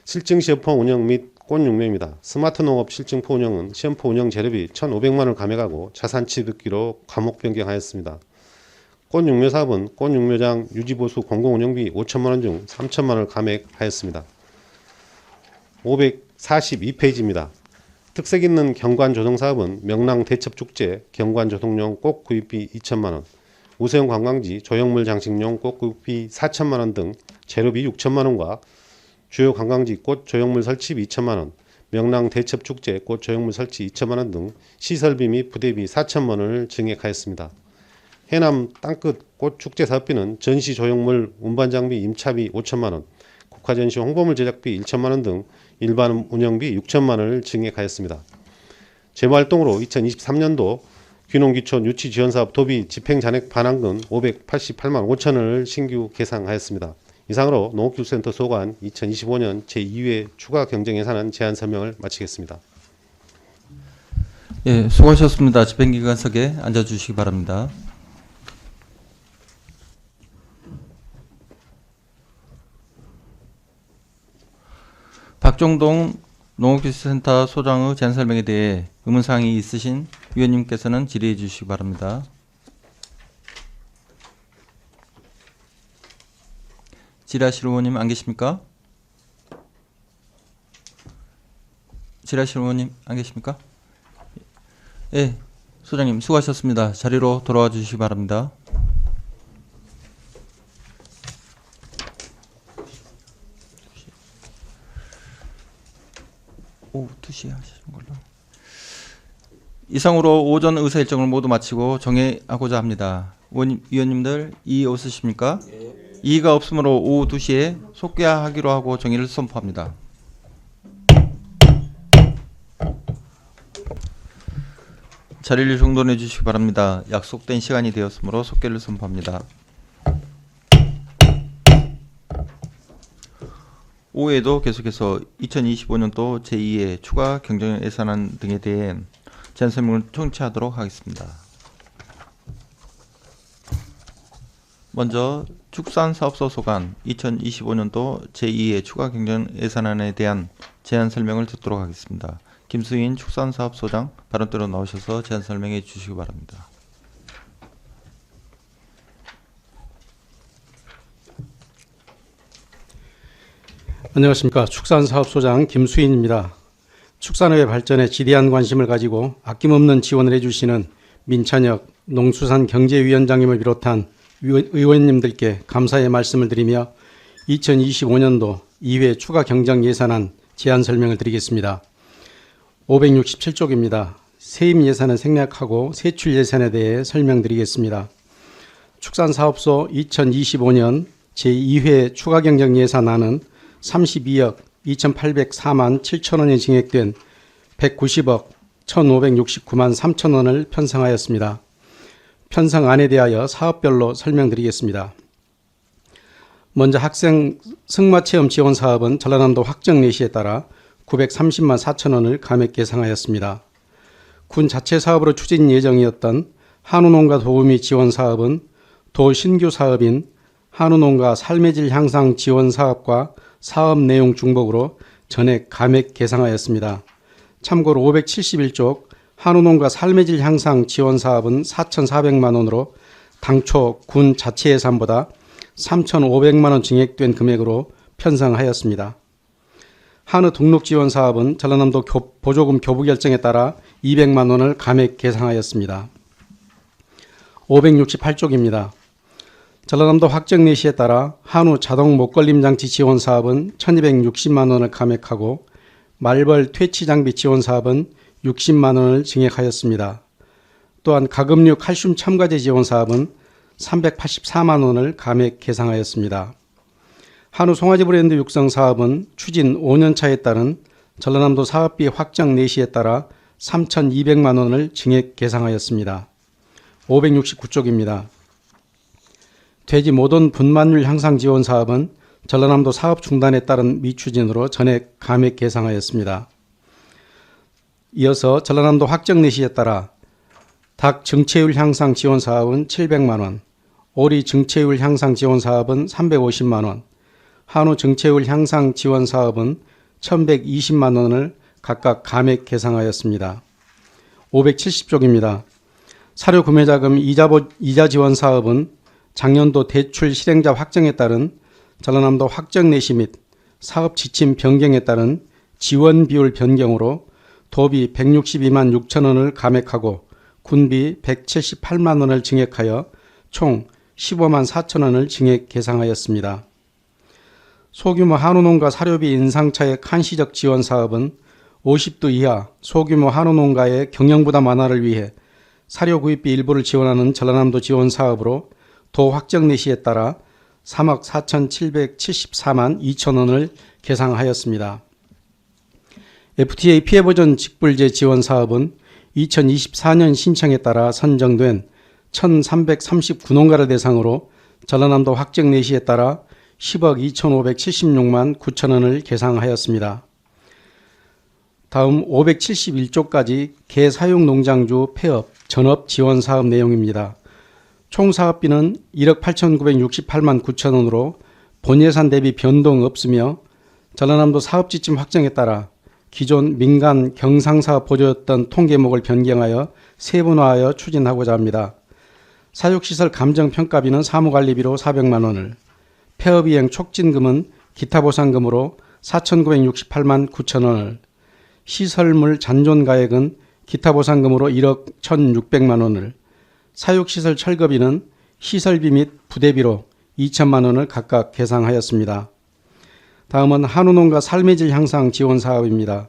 실증 시험포 운영 및 꽃육묘입니다. 스마트 농업 실증포 운영은 시험포 운영 재료비 1,500만 원을 감액하고 자산취득기로 과목 변경하였습니다. 꽃육묘 사업은 꽃육묘장 유지보수 공공운영비 5천만 원 중 3천만 원을 감액하였습니다. 542페이지입니다. 특색 있는 경관 조성 사업은 명랑 대첩축제 경관 조성용 꽃 구입비 2천만 원, 우수형 관광지 조형물 장식용 꽃 구입비 4천만 원 등 재료비 6천만 원과 주요 관광지 꽃 조형물 설치비 2천만 원, 명랑 대첩축제 꽃 조형물 설치 2천만 원 등 시설비 및 부대비 4천만 원을 증액하였습니다. 해남 땅끝 꽃 축제 사업비는 전시 조형물 운반장비 임차비 5천만 원, 국화전시 홍보물 제작비 1천만 원 등 일반 운영비 6천만 원을 증액하였습니다. 재무활동으로 2023년도 귀농귀촌 유치지원사업 도비 집행잔액 반환금 588만 5천 원을 신규 계상하였습니다. 이상으로 농업기술센터 소관 2025년 제2회 추가 경정 예산안 제안 설명을 마치겠습니다. 예, 수고하셨습니다. 집행기관석에 앉아주시기 바랍니다. 박종동 농업기술센터 소장의 제안 설명에 대해 의문사항이 있으신 위원님께서는 질의해 주시기 바랍니다. 질의하실 의원님 안 계십니까? 질의하실 의원님 안 계십니까? 예, 소장님 수고하셨습니다. 자리로 돌아와 주시기 바랍니다. 오후 2시에 하시는 걸로. 이상으로 오전 의사 일정을 모두 마치고 정회하고자 합니다. 위원님들 이의 없으십니까? 이의가 없으므로 오후 2시에 속개하기로 하고 정의를 선포합니다. 자리를 정돈해 주시기 바랍니다. 약속된 시간이 되었으므로 속개를 선포합니다. 오후에도 계속해서 2025년도 제2의 추가 경정 예산안 등에 대해 제안 설명을 청취하도록 하겠습니다. 먼저 축산사업소 소관 2025년도 제2의 추가 경정 예산안에 대한 제안 설명을 듣도록 하겠습니다. 김수인 축산사업소장 발언대로 나오셔서 제안 설명해 주시기 바랍니다. 안녕하십니까. 축산사업소장 김수인입니다. 축산업의 발전에 지대한 관심을 가지고 아낌없는 지원을 해주시는 민찬혁 농수산경제위원장님을 비롯한 의원님들께 감사의 말씀을 드리며 2025년도 2회 추가 경정 예산안 제안 설명을 드리겠습니다. 567쪽입니다. 세입 예산을 생략하고 세출 예산에 대해 설명드리겠습니다. 축산사업소 2025년 제2회 추가 경정 예산안은 32억 2,804만 7천원이 증액된 190억 1,569만 3천원을 편성하였습니다. 편성안에 대하여 사업별로 설명드리겠습니다. 먼저 학생 승마체험 지원 사업은 전라남도 확정 내시에 따라 930만 4천원을 감액 계상하였습니다. 군 자체 사업으로 추진 예정이었던 한우농가 도우미 지원 사업은 도 신규 사업인 한우농가 삶의 질 향상 지원 사업과 사업 내용 중복으로 전액 감액 계상하였습니다. 참고로 571쪽 한우농가 삶의 질 향상 지원 사업은 4,400만 원으로 당초 군 자체 예산보다 3,500만 원 증액된 금액으로 편성하였습니다. 한우 등록 지원 사업은 전라남도 보조금 교부 결정에 따라 200만 원을 감액 계상하였습니다. 568쪽입니다. 전라남도 확정 내시에 따라 한우 자동 목걸림 장치 지원 사업은 1,260만 원을 감액하고 말벌 퇴치 장비 지원 사업은 60만 원을 증액하였습니다. 또한 가금류 칼슘 첨가제 지원 사업은 384만 원을 감액 계상하였습니다. 한우 송아지 브랜드 육성 사업은 추진 5년차에 따른 전라남도 사업비 확정 내시에 따라 3,200만 원을 증액 계상하였습니다. 569쪽입니다. 돼지 모돈 분만율 향상 지원 사업은 전라남도 사업 중단에 따른 미추진으로 전액 감액 계상하였습니다. 이어서 전라남도 확정 내시에 따라 닭 증체율 향상 지원 사업은 700만 원, 오리 증체율 향상 지원 사업은 350만 원, 한우 증체율 향상 지원 사업은 1,120만 원을 각각 감액 계상하였습니다. 570쪽입니다. 사료 구매자금 이자 지원 사업은 작년도 대출 실행자 확정에 따른 전라남도 확정 내시 및 사업 지침 변경에 따른 지원 비율 변경으로 도비 162만 6천 원을 감액하고 군비 178만 원을 증액하여 총 15만 4천 원을 증액 계상하였습니다. 소규모 한우농가 사료비 인상차액 한시적 지원 사업은 50두 이하 소규모 한우농가의 경영부담 완화를 위해 사료 구입비 일부를 지원하는 전라남도 지원 사업으로 도 확정 내시에 따라 3억 4,774만 2천 원을 계상하였습니다. FTA 피해보전 직불제 지원 사업은 2024년 신청에 따라 선정된 1,339농가를 대상으로 전라남도 확정 내시에 따라 10억 2,576만 9천 원을 계상하였습니다. 다음 571조까지 개사육 농장주 폐업, 전업 지원 사업 내용입니다. 총 사업비는 1억 8,968만 9천 원으로 본예산 대비 변동 없으며 전라남도 사업지침 확정에 따라 기존 민간 경상사업 보조였던 통계목을 변경하여 세분화하여 추진하고자 합니다. 사육시설 감정평가비는 사무관리비로 400만 원을, 폐업이행 촉진금은 기타보상금으로 4,968만 9천 원을, 시설물 잔존가액은 기타보상금으로 1억 1,600만 원을, 사육시설 철거비는 시설비 및 부대비로 2천만 원을 각각 계상하였습니다. 다음은 한우농가 삶의 질 향상 지원 사업입니다.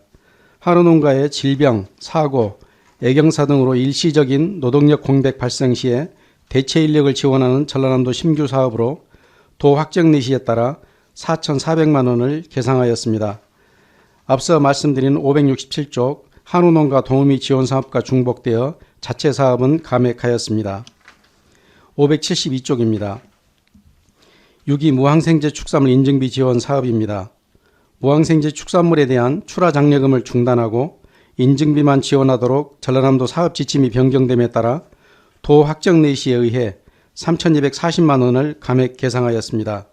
한우농가의 질병, 사고, 애경사 등으로 일시적인 노동력 공백 발생 시에 대체 인력을 지원하는 전라남도 신규 사업으로 도 확정 내시에 따라 4,400만 원을 계상하였습니다. 앞서 말씀드린 567쪽 한우농가 도우미 지원 사업과 중복되어 자체 사업은 감액하였습니다. 572쪽입니다. 유기 무항생제 축산물 인증비 지원 사업입니다. 무항생제 축산물에 대한 출하 장려금을 중단하고 인증비만 지원하도록 전라남도 사업 지침이 변경됨에 따라 도 확정 내시에 의해 3,240만 원을 감액 계상하였습니다.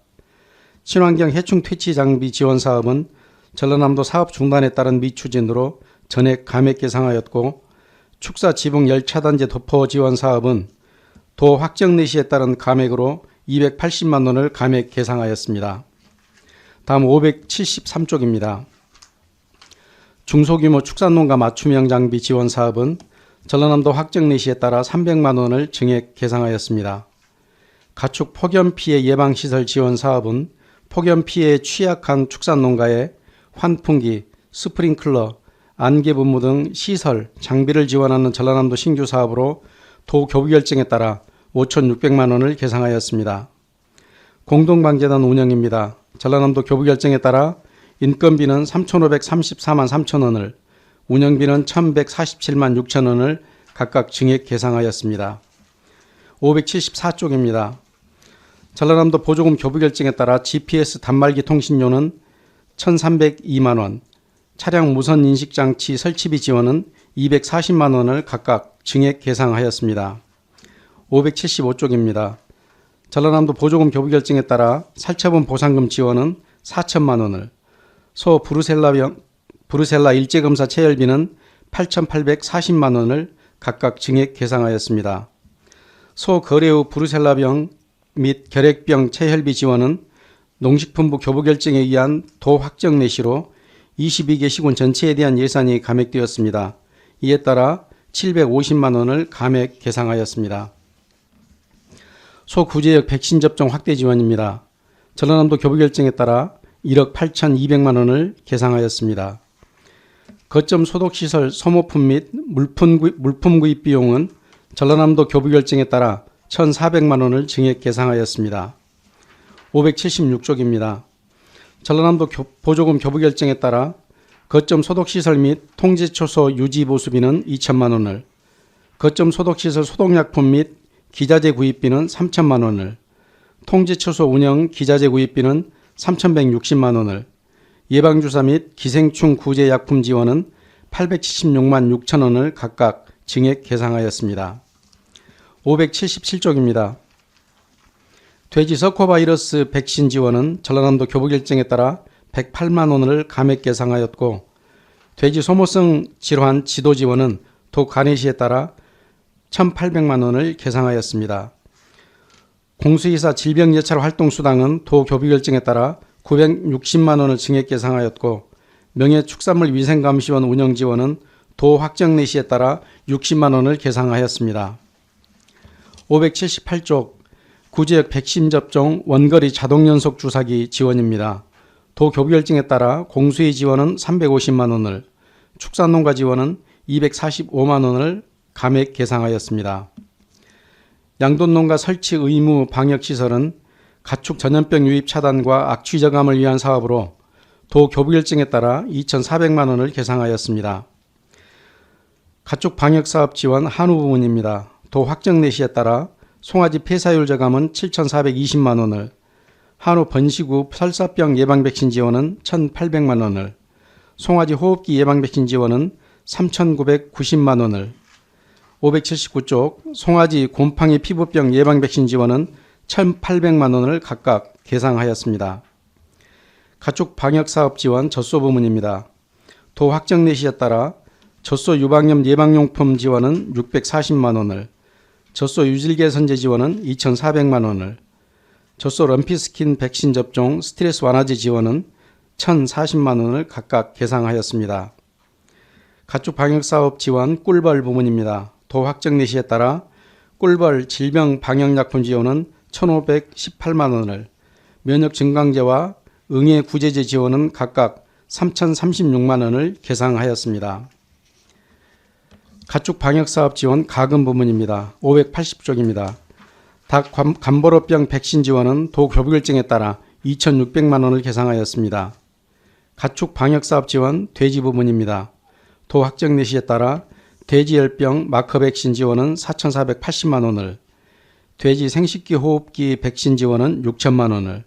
친환경 해충 퇴치 장비 지원 사업은 전라남도 사업 중단에 따른 미추진으로 전액 감액 계상하였고, 축사 지붕 열 차단제 도포 지원 사업은 도 확정 내시에 따른 감액으로 280만 원을 감액 계상하였습니다. 다음 573쪽입니다. 중소규모 축산농가 맞춤형 장비 지원 사업은 전라남도 확정 내시에 따라 300만 원을 증액 계상하였습니다. 가축 폭염 피해 예방 시설 지원 사업은 폭염 피해에 취약한 축산농가에 환풍기, 스프링클러, 안개분무 등 시설, 장비를 지원하는 전라남도 신규 사업으로 도 교부 결정에 따라 5,600만 원을 계상하였습니다. 공동방재단 운영입니다. 전라남도 교부 결정에 따라 인건비는 3,534만 3천 원을, 운영비는 1,147만 6천 원을 각각 증액 계상하였습니다. 574쪽입니다. 전라남도 보조금 교부 결정에 따라 GPS 단말기 통신료는 1,302만 원, 차량 무선 인식장치 설치비 지원은 240만 원을 각각 증액 계상하였습니다. 575쪽입니다. 전라남도 보조금 교부 결정에 따라 살처분 보상금 지원은 4천만 원을, 소 브루셀라 일제검사 체열비는 8,840만 원을 각각 증액 계상하였습니다. 소 거래 후 브루셀라병 및 결핵병 체혈비 지원은 농식품부 교부 결정에 의한 도 확정 내시로 22개 시군 전체에 대한 예산이 감액되었습니다. 이에 따라 750만 원을 감액 계상하였습니다. 소 구제역 백신 접종 확대 지원입니다. 전라남도 교부 결정에 따라 1억 8,200만 원을 계상하였습니다. 거점 소독시설 소모품 및 물품 구입 비용은 전라남도 교부 결정에 따라 1,400만 원을 증액 계상하였습니다. 576쪽입니다. 전라남도 보조금 교부 결정에 따라 거점 소독시설 및 통제초소 유지 보수비는 2천만 원을, 거점 소독시설 소독약품 및 기자재 구입비는 3천만 원을, 통제초소 운영 기자재 구입비는 3,160만 원을, 예방주사 및 기생충 구제 약품 지원은 876만 6천 원을 각각 증액 계상하였습니다. 577쪽입니다. 돼지 서코바이러스 백신 지원은 전라남도 교부 결정에 따라 108만 원을 감액 계상하였고, 돼지 소모성 질환 지도 지원은 도 간해시에 따라 1,800만 원을 계상하였습니다. 공수이사 질병예찰 활동수당은 도 교부 결정에 따라 960만 원을 증액 계상하였고, 명예축산물위생감시원 운영지원은 도 확정 내시에 따라 60만 원을 계상하였습니다. 578쪽 구제역 백신 접종 원거리 자동연속 주사기 지원입니다. 도 교부 결정에 따라 공수위 지원은 350만 원을, 축산농가 지원은 245만 원을 감액 계상하였습니다. 양돈농가 설치 의무 방역시설은 가축 전염병 유입 차단과 악취 저감을 위한 사업으로 도 교부 결정에 따라 2,400만 원을 계상하였습니다. 가축 방역사업 지원 한우 부문입니다. 도 확정 내시에 따라 송아지 폐사율 저감은 7,420만 원을, 한우 번식 후 설사병 예방 백신 지원은 1,800만 원을, 송아지 호흡기 예방 백신 지원은 3,990만 원을, 579쪽 송아지 곰팡이 피부병 예방 백신 지원은 1,800만 원을 각각 계상하였습니다. 가축 방역사업 지원 젖소 부문입니다. 도 확정 내시에 따라 젖소 유방염 예방용품 지원은 640만 원을, 젖소 유질개선제 지원은 2,400만 원을, 젖소 럼피스킨 백신 접종 스트레스 완화제 지원은 1,040만 원을 각각 계상하였습니다. 가축 방역사업 지원 꿀벌 부문입니다. 도 확정 내시에 따라 꿀벌 질병 방역약품 지원은 1,518만 원을, 면역 증강제와 응애 구제제 지원은 각각 3,036만 원을 계상하였습니다. 가축 방역사업 지원 가금 부문입니다. 580쪽입니다. 닭 감보로병 백신 지원은 도 교부결정에 따라 2,600만 원을 계상하였습니다. 가축 방역사업 지원 돼지 부문입니다. 도 확정 내시에 따라 돼지열병 마커 백신 지원은 4,480만 원을, 돼지 생식기 호흡기 백신 지원은 6천만 원을,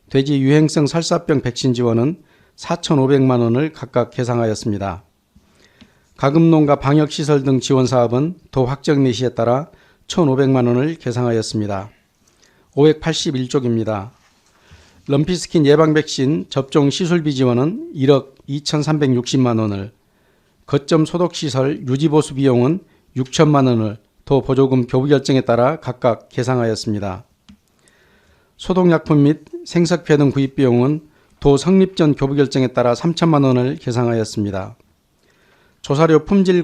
돼지 유행성 설사병 백신 지원은 4,500만 원을 각각 계상하였습니다. 가금농가 방역시설 등 지원 사업은 도 확정 내시에 따라 1,500만 원을 계상하였습니다. 581쪽입니다. 럼피스킨 예방 백신 접종 시술비 지원은 1억 2,360만 원을, 거점 소독시설 유지보수 비용은 6천만 원을 도 보조금 교부 결정에 따라 각각 계상하였습니다. 소독약품 및 생석회 등 구입 비용은 도 성립 전 교부 결정에 따라 3천만 원을 계상하였습니다. 조사료 품질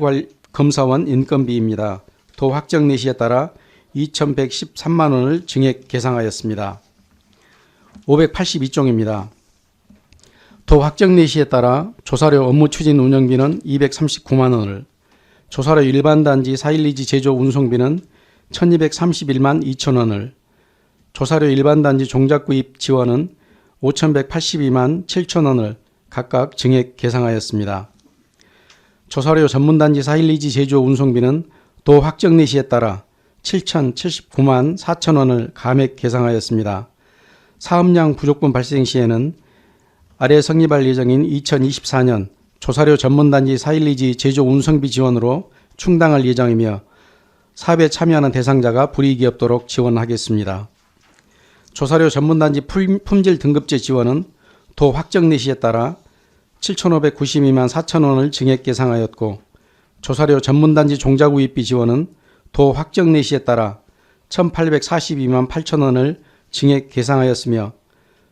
검사원 인건비입니다. 도 확정 내시에 따라 2,113만 원을 증액 계상하였습니다. 582쪽입니다. 도 확정 내시에 따라 조사료 업무 추진 운영비는 239만 원을, 조사료 일반단지 4.12지 제조 운송비는 1,231만 2천 원을, 조사료 일반단지 종작 구입 지원은 5,182만 7천 원을 각각 증액 계상하였습니다. 조사료 전문단지 4.12지 제조 운송비는 도 확정 내시에 따라 7,079만 4천 원을 감액 계상하였습니다. 사업량 부족분 발생 시에는 아래 성립할 예정인 2024년 조사료 전문단지 4.12지 제조 운송비 지원으로 충당할 예정이며 사업에 참여하는 대상자가 불이익이 없도록 지원하겠습니다. 조사료 전문단지 품질 등급제 지원은 도 확정 내시에 따라 7,592만 4천 원을 증액 계상하였고, 조사료 전문단지 종자구입비 지원은 도 확정 내시에 따라 1,842만 8천 원을 증액 계상하였으며,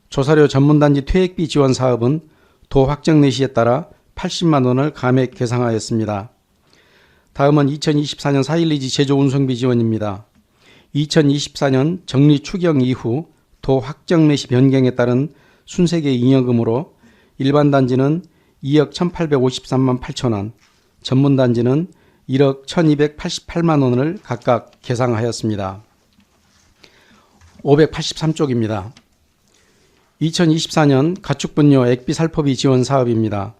조사료 전문단지 퇴액비 지원 사업은 도 확정 내시에 따라 80만 원을 감액 계상하였습니다. 다음은 2024년 4.12지 제조 운송비 지원입니다. 2024년 정리 추경 이후 도 확정 내시 변경에 따른 순세계 잉여금으로 일반 단지는 2억 1,853만 8천 원, 전문 단지는 1억 1,288만 원을 각각 계상하였습니다. 583쪽입니다. 2024년 가축분뇨 액비 살포비 지원 사업입니다.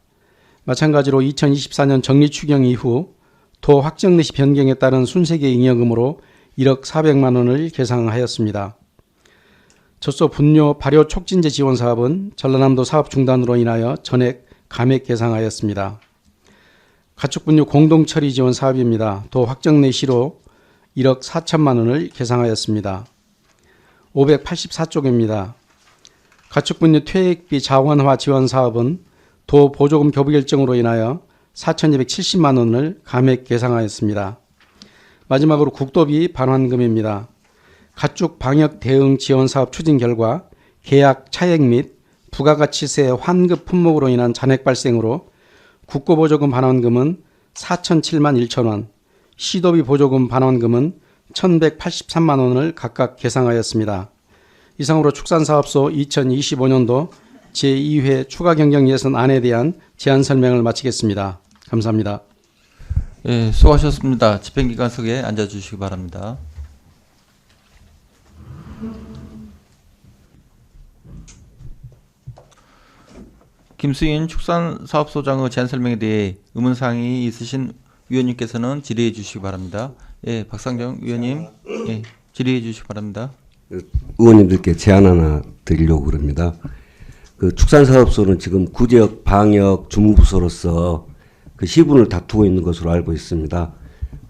마찬가지로 2024년 정리 추경 이후 도 확정 내시 변경에 따른 순세계 잉여금으로 1억 400만 원을 계상하였습니다. 젖소 분뇨 발효 촉진제 지원 사업은 전라남도 사업 중단으로 인하여 전액 감액 계상하였습니다. 가축분뇨 공동처리 지원 사업입니다. 도 확정 내시로 1억 4천만 원을 계상하였습니다. 584쪽입니다. 가축분뇨 퇴액비 자원화 지원 사업은 도 보조금 교부 결정으로 인하여 4,270만 원을 감액 계상하였습니다. 마지막으로 국도비 반환금입니다. 가축 방역 대응 지원 사업 추진 결과 계약 차액 및 부가가치세 환급 품목으로 인한 잔액 발생으로 국고보조금 반환금은 4,007만 1천 원, 시도비 보조금 반환금은 1,183만 원을 각각 계상하였습니다. 이상으로 축산사업소 2025년도 제2회 추가경정 예산안에 대한 제안 설명을 마치겠습니다. 감사합니다. 예, 수고하셨습니다. 집행기관석에 앉아주시기 바랍니다. 김수인 축산사업소장의 제안 설명에 대해 의문사항이 있으신 위원님께서는 질의해 주시기 바랍니다. 예, 박상정 위원님, 예, 질의해 주시기 바랍니다. 의원님들께 제안 하나 드리려고 그럽니다. 그 축산사업소는 지금 구지역 방역 주무부서로서 그 시분을 다투고 있는 것으로 알고 있습니다.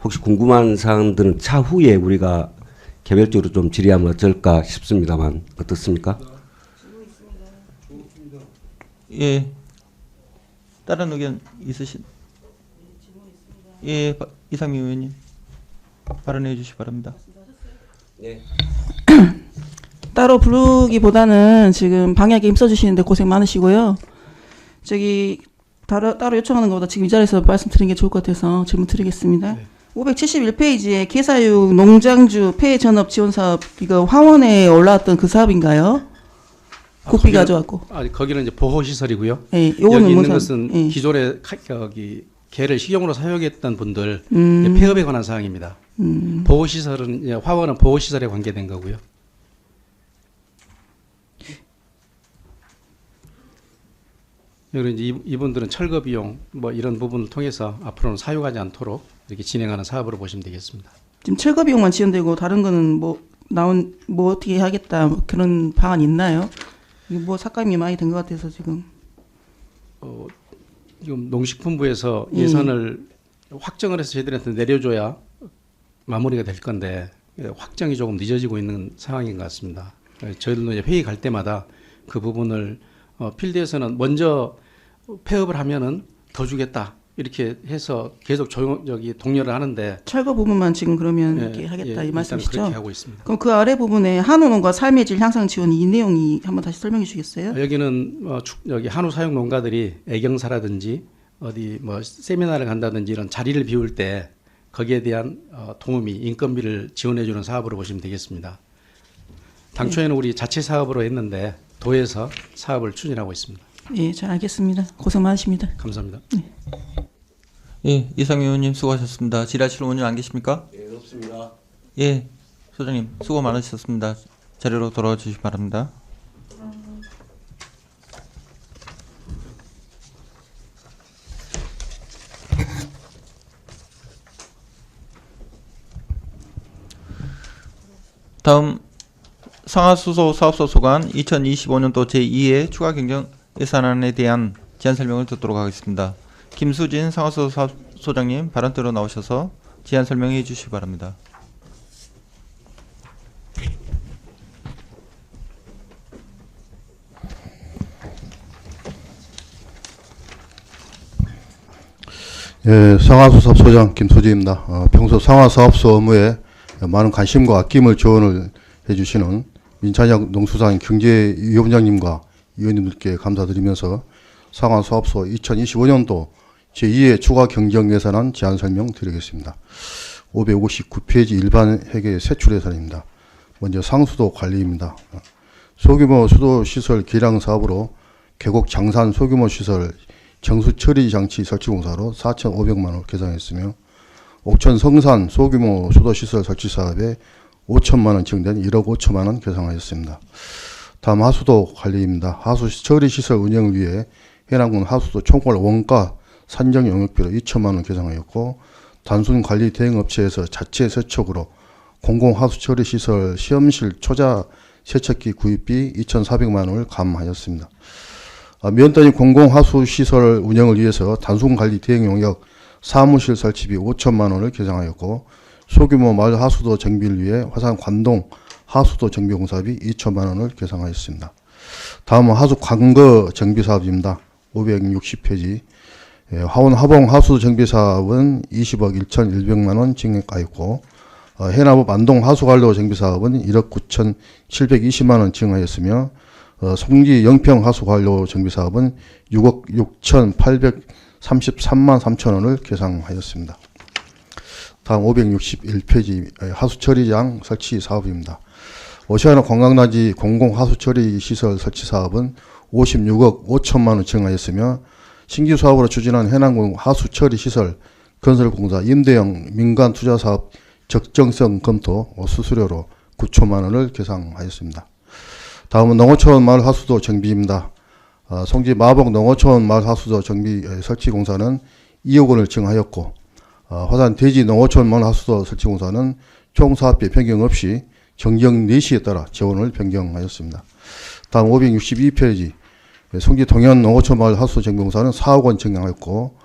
혹시 궁금한 사항들은 차후에 우리가 개별적으로 좀 질의하면 어쩔까 싶습니다만 어떻습니까? 예, 다른 의견 있으신? 예, 이상민 의원님 발언해 주시기 바랍니다. 네. 따로 부르기보다는 지금 방역에 힘써주시는데 고생 많으시고요. 저기 따로 요청하는 것보다 지금 이 자리에서 말씀드리는 게 좋을 것 같아서 질문 드리겠습니다. 네. 571페이지에 개사육 농장주 폐 전업 지원 사업, 이거 화원에 올라왔던 그 사업인가요? 국비 가져왔고. 거기는 이제 보호 시설이고요. 예, 여기 요거는 있는 문산. 것은 예. 기존에 여기 개를 식용으로 사용했던 분들 이제 폐업에 관한 사항입니다. 보호 시설은 화원은 보호 시설에 관계된 거고요. 그리고 이제 이분들은 철거 비용 뭐 이런 부분을 통해서 앞으로는 사용하지 않도록 이렇게 진행하는 사업으로 보시면 되겠습니다. 지금 철거 비용만 지원되고 다른 거는 뭐 어떻게 하겠다 뭐 그런 방안 있나요? 이거 뭐 삭감이 많이 된 것 같아서 지금. 지금 농식품부에서 예산을 확정을 해서 저희들한테 내려줘야 마무리가 될 건데 확정이 조금 늦어지고 있는 상황인 것 같습니다. 저희들도 이제 회의 갈 때마다 그 부분을 필드에서는 먼저 폐업을 하면은 더 주겠다 이렇게 해서 계속 독려를 하는데 철거 부분만 지금 그러면 예, 이렇게 하겠다 예, 이 일단 말씀이시죠? 그렇게 하고 있습니다. 그럼 그 아래 부분에 한우농가 삶의 질 향상 지원 이 내용이 한번 다시 설명해 주시겠어요? 여기는 여기 한우 사육 농가들이 애경사라든지 어디 뭐 세미나를 간다든지 이런 자리를 비울 때 거기에 대한 도움이 인건비를 지원해주는 사업으로 보시면 되겠습니다. 당초에는 우리 자체 사업으로 했는데 도에서 사업을 추진하고 있습니다. 예, 잘 알겠습니다. 고생 많으십니다. 감사합니다. 예, 이상민 의원님 수고하셨습니다. 질의하실 의원님 안 계십니까? 예, 없습니다. 예, 소장님 수고 많으셨습니다. 자리로 돌아와 주시기 바랍니다. 다음 상하수소 사업소 소관 2025년도 제2회 추가 경정 예산안에 대한 제안 설명을 듣도록 하겠습니다. 김수진 상하수소 사업소장님 발언대로 나오셔서 제안 설명해 주시기 바랍니다. 예, 상하수사업소장 김수지입니다. 평소 상하사업소 업무에 많은 관심과 아낌을 지원을 해주시는 민찬혁 농수산 경제위원장님과 위원님들께 감사드리면서 상하사업소 2025년도 제2회 추가 경정 예산안 제안 설명 드리겠습니다. 559페이지 일반 회계 세출 예산입니다. 먼저 상수도 관리입니다. 소규모 수도시설 개량 사업으로 계곡 장산 소규모 시설 정수 처리 장치 설치 공사로 4,500만 원을 계산했으며 옥천 성산 소규모 수도시설 설치 사업에 5천만 원 증된 1억 5천만 원 계산하였습니다. 다음 하수도 관리입니다. 하수 처리 시설 운영을 위해 해남군 하수도 총괄 원가 산정 용역비로 2천만 원 계산하였고 단순 관리 대행업체에서 자체 세척으로 공공 하수 처리 시설 시험실 초자 세척기 구입비 2,400만 원을 감하였습니다. 면단위 공공하수시설 운영을 위해서 단순관리 대행용역 사무실 설치비 5천만 원을 계상하였고 소규모 마을 하수도 정비를 위해 화산 관동 하수도 정비 공사비 2천만 원을 계상하였습니다. 다음은 하수 관거 정비 사업입니다. 560페이지 화원 하봉 하수도 정비 사업은 20억 1,100만 원 증액하였고 해남읍 안동 하수관로 정비 사업은 1억 9,720만 원 증하였으며 송지 영평 하수관로 정비 사업은 6억 6,833만 3천 원을 계상하였습니다. 다음 561페이지 하수처리장 설치 사업입니다. 오시아나 관광단지 공공하수처리 시설 설치 사업은 56억 5천만 원 증하였으며 신규 사업으로 추진한 해남군 하수처리 시설 건설공사 임대형 민간 투자 사업 적정성 검토 수수료로 9천만 원을 계상하였습니다. 다음은 농어촌 마을 하수도 정비입니다. 송지 마복 농어촌 마을 하수도 정비 설치 공사는 2억 원을 증하였고 화산 대지 농어촌 마을 하수도 설치 공사는 총 사업비 변경 없이 정경 4시에 따라 재원을 변경하였습니다. 다음 562페이지 송지 동현 농어촌 마을 하수도 정비 공사는 4억 원 증하였고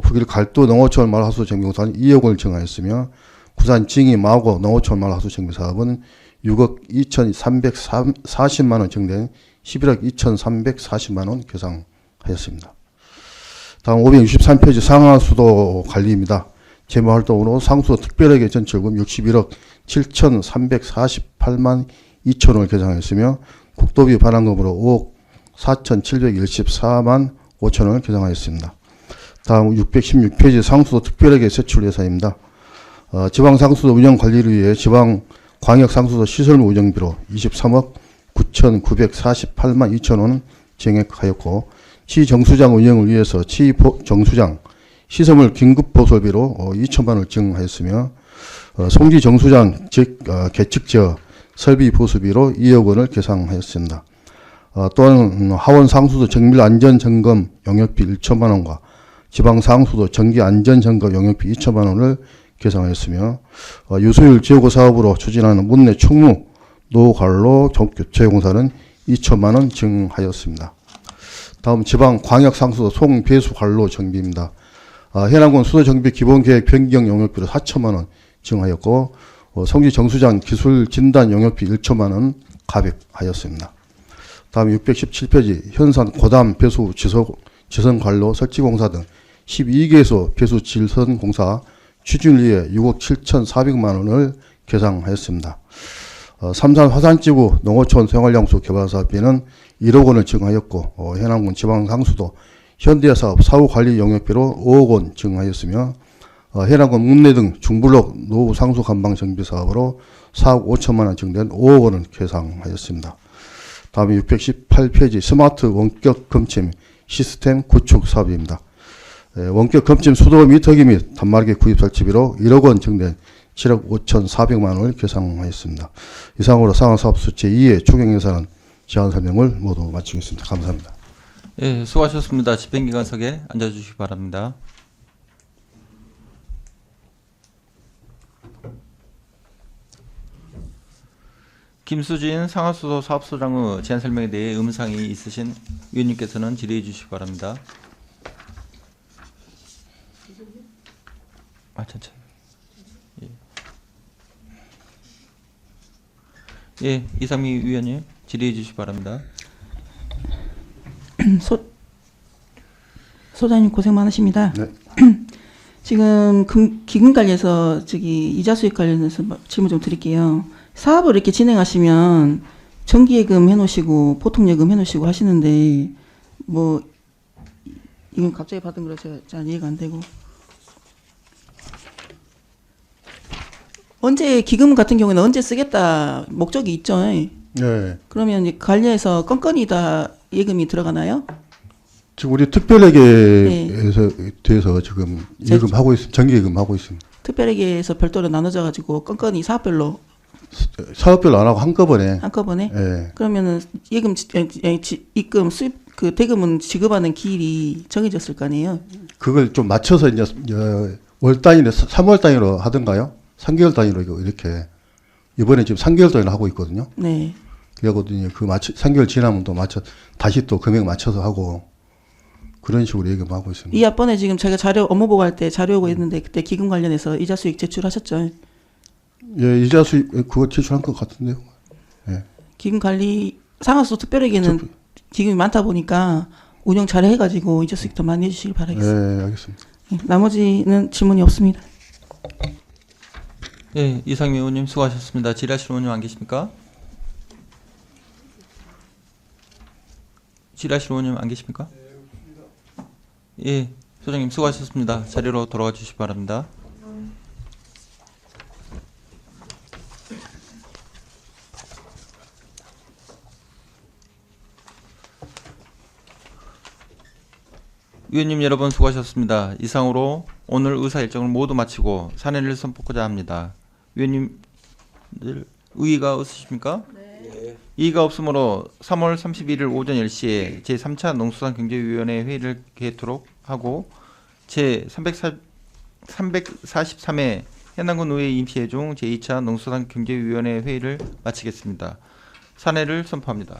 북일 갈도 농어촌 마을 하수도 정비 공사는 2억 원을 증하였으며 부산 징이 마고 농어촌 마을 하수도 정비 사업은 6억 2,340만 원 증된 11억 2,340만 원 계상하였습니다. 다음 563페이지 상하수도 관리입니다. 재무활동으로 상수도 특별회계 전출금 61억 7,348만 2천 원을 계상하였으며 국도비 반환금으로 5억 4,714만 5천 원을 계상하였습니다. 다음 616페이지 상수도 특별회계 세출 예산입니다. 지방상수도 운영관리를 위해 지방광역상수도 시설물 운영비로 23억 9,948만 2천 원은 증액하였고, 치정수장 운영을 위해서 치정수장 시설물 긴급 보수비로 2천만 원을 증하였으며, 송지 정수장 개측저 설비 보수비로 2억 원을 계상하였습니다. 또한 하원 상수도 정밀 안전 점검 용역비 1천만 원과 지방 상수도 정기 안전 점검 용역비 2천만 원을 계상하였으며, 유수율 지역구 사업으로 추진하는 문내 충무 노관로 교체공사는 2천만 원 증하였습니다. 다음 지방 광역 상수도 송배수 관로 정비입니다. 해남군 수도 정비 기본계획 변경 용역비로 4천만 원 증하였고, 송지 정수장 기술 진단 용역비 1천만 원 가백하였습니다. 다음 617페이지 현산 고담 배수 지선 관로 설치 공사 등 12개소 배수 질선 공사 추진을 위해 6억 7,400만 원을 계상하였습니다. 삼산 화산지구 농어촌 생활양수 개발사업비는 1억 원을 증하였고, 해남군 지방상수도 현대사업 사후관리 용역비로 5억 원 증하였으며, 해남군 문내 등 중블록 노후 상수 감방 정비 사업으로 4억 5천만 원 증된 5억 원을 계상하였습니다. 다음에 618페이지 스마트 원격 검침 시스템 구축 사업입니다. 원격 검침 수도 미터기 및 단말기 구입 설치비로 1억 원 증된 7억 5,400만 원을 계상하였습니다. 이상으로 상하사업수 제2의 추경 예산안 제안 설명을 모두 마치겠습니다. 감사합니다. 예, 수고하셨습니다. 집행기관석에 앉아주시기 바랍니다. 김수진 상하수도 사업소장의 제안 설명에 대해 의문사항이 있으신 위원님께서는 질의해 주시기 바랍니다. 천천히. 예, 이상미 위원님 질의해 주시기 바랍니다. 소장님 고생 많으십니다. 네. 지금 기금 관리에서 이자 수익 관련해서 질문 좀 드릴게요. 사업을 이렇게 진행하시면 정기예금 해놓으시고 보통예금 해놓으시고 하시는데 뭐 이건 갑자기 받은 거라 제가 잘 이해가 안 되고, 언제 기금 같은 경우에는 언제 쓰겠다 목적이 있죠. 네. 그러면 이제 관리에서 건건이 다 예금이 들어가나요? 지금 우리 특별회계에서 대해서 지금 예금 하고 있습니다. 정기예금 하고 있습니다. 특별회계에서 별도로 나눠져 가지고 건건이 사업별로 사업별로 안 하고 한꺼번에. 예. 그러면은 예금 입금 수입 그 대금은 지급하는 기일이 정해졌을 거 아니에요? 그걸 좀 맞춰서 이제 월 단위로 3월 단위로 하던가요? 3개월 단위로 이렇게 이번에 지금 3개월 단위로 하고 있거든요. 네. 그래가지고 그 3개월 지나면 또 다시 또 금액 맞춰서 하고 그런 식으로 예금하고 있습니다. 이 앞번에 지금 제가 업무 보고할 때 자료 오고 있는데 그때 기금 관련해서 이자 수익 제출하셨죠? 예, 이자 수익 그거 제출한 것 같은데요. 예. 기금 관리 상하수 특별회계는 기금이 많다 보니까 운영 잘 해가지고 이자 수익 더 많이 해주시길 바라겠습니다. 네, 알겠습니다. 나머지는 질문이 없습니다. 예, 이상미 의원님 수고하셨습니다. 질의하실 의원님 안 계십니까? 질의하실 의원님 안 계십니까? 예, 소장님 수고하셨습니다. 자리로 돌아가 주시기 바랍니다. 위원님 여러분 수고하셨습니다. 이상으로 오늘 의사 일정을 모두 마치고 산회를 선포하고자 합니다. 위원님들 의의가 없으십니까? 네. 이의가 없으므로 3월 31일 오전 10시에 제3차 농수산경제위원회 회의를 개토록 하고 제343회 해남군 의회 임시회중 제2차 농수산경제위원회 회의를 마치겠습니다. 산회를 선포합니다.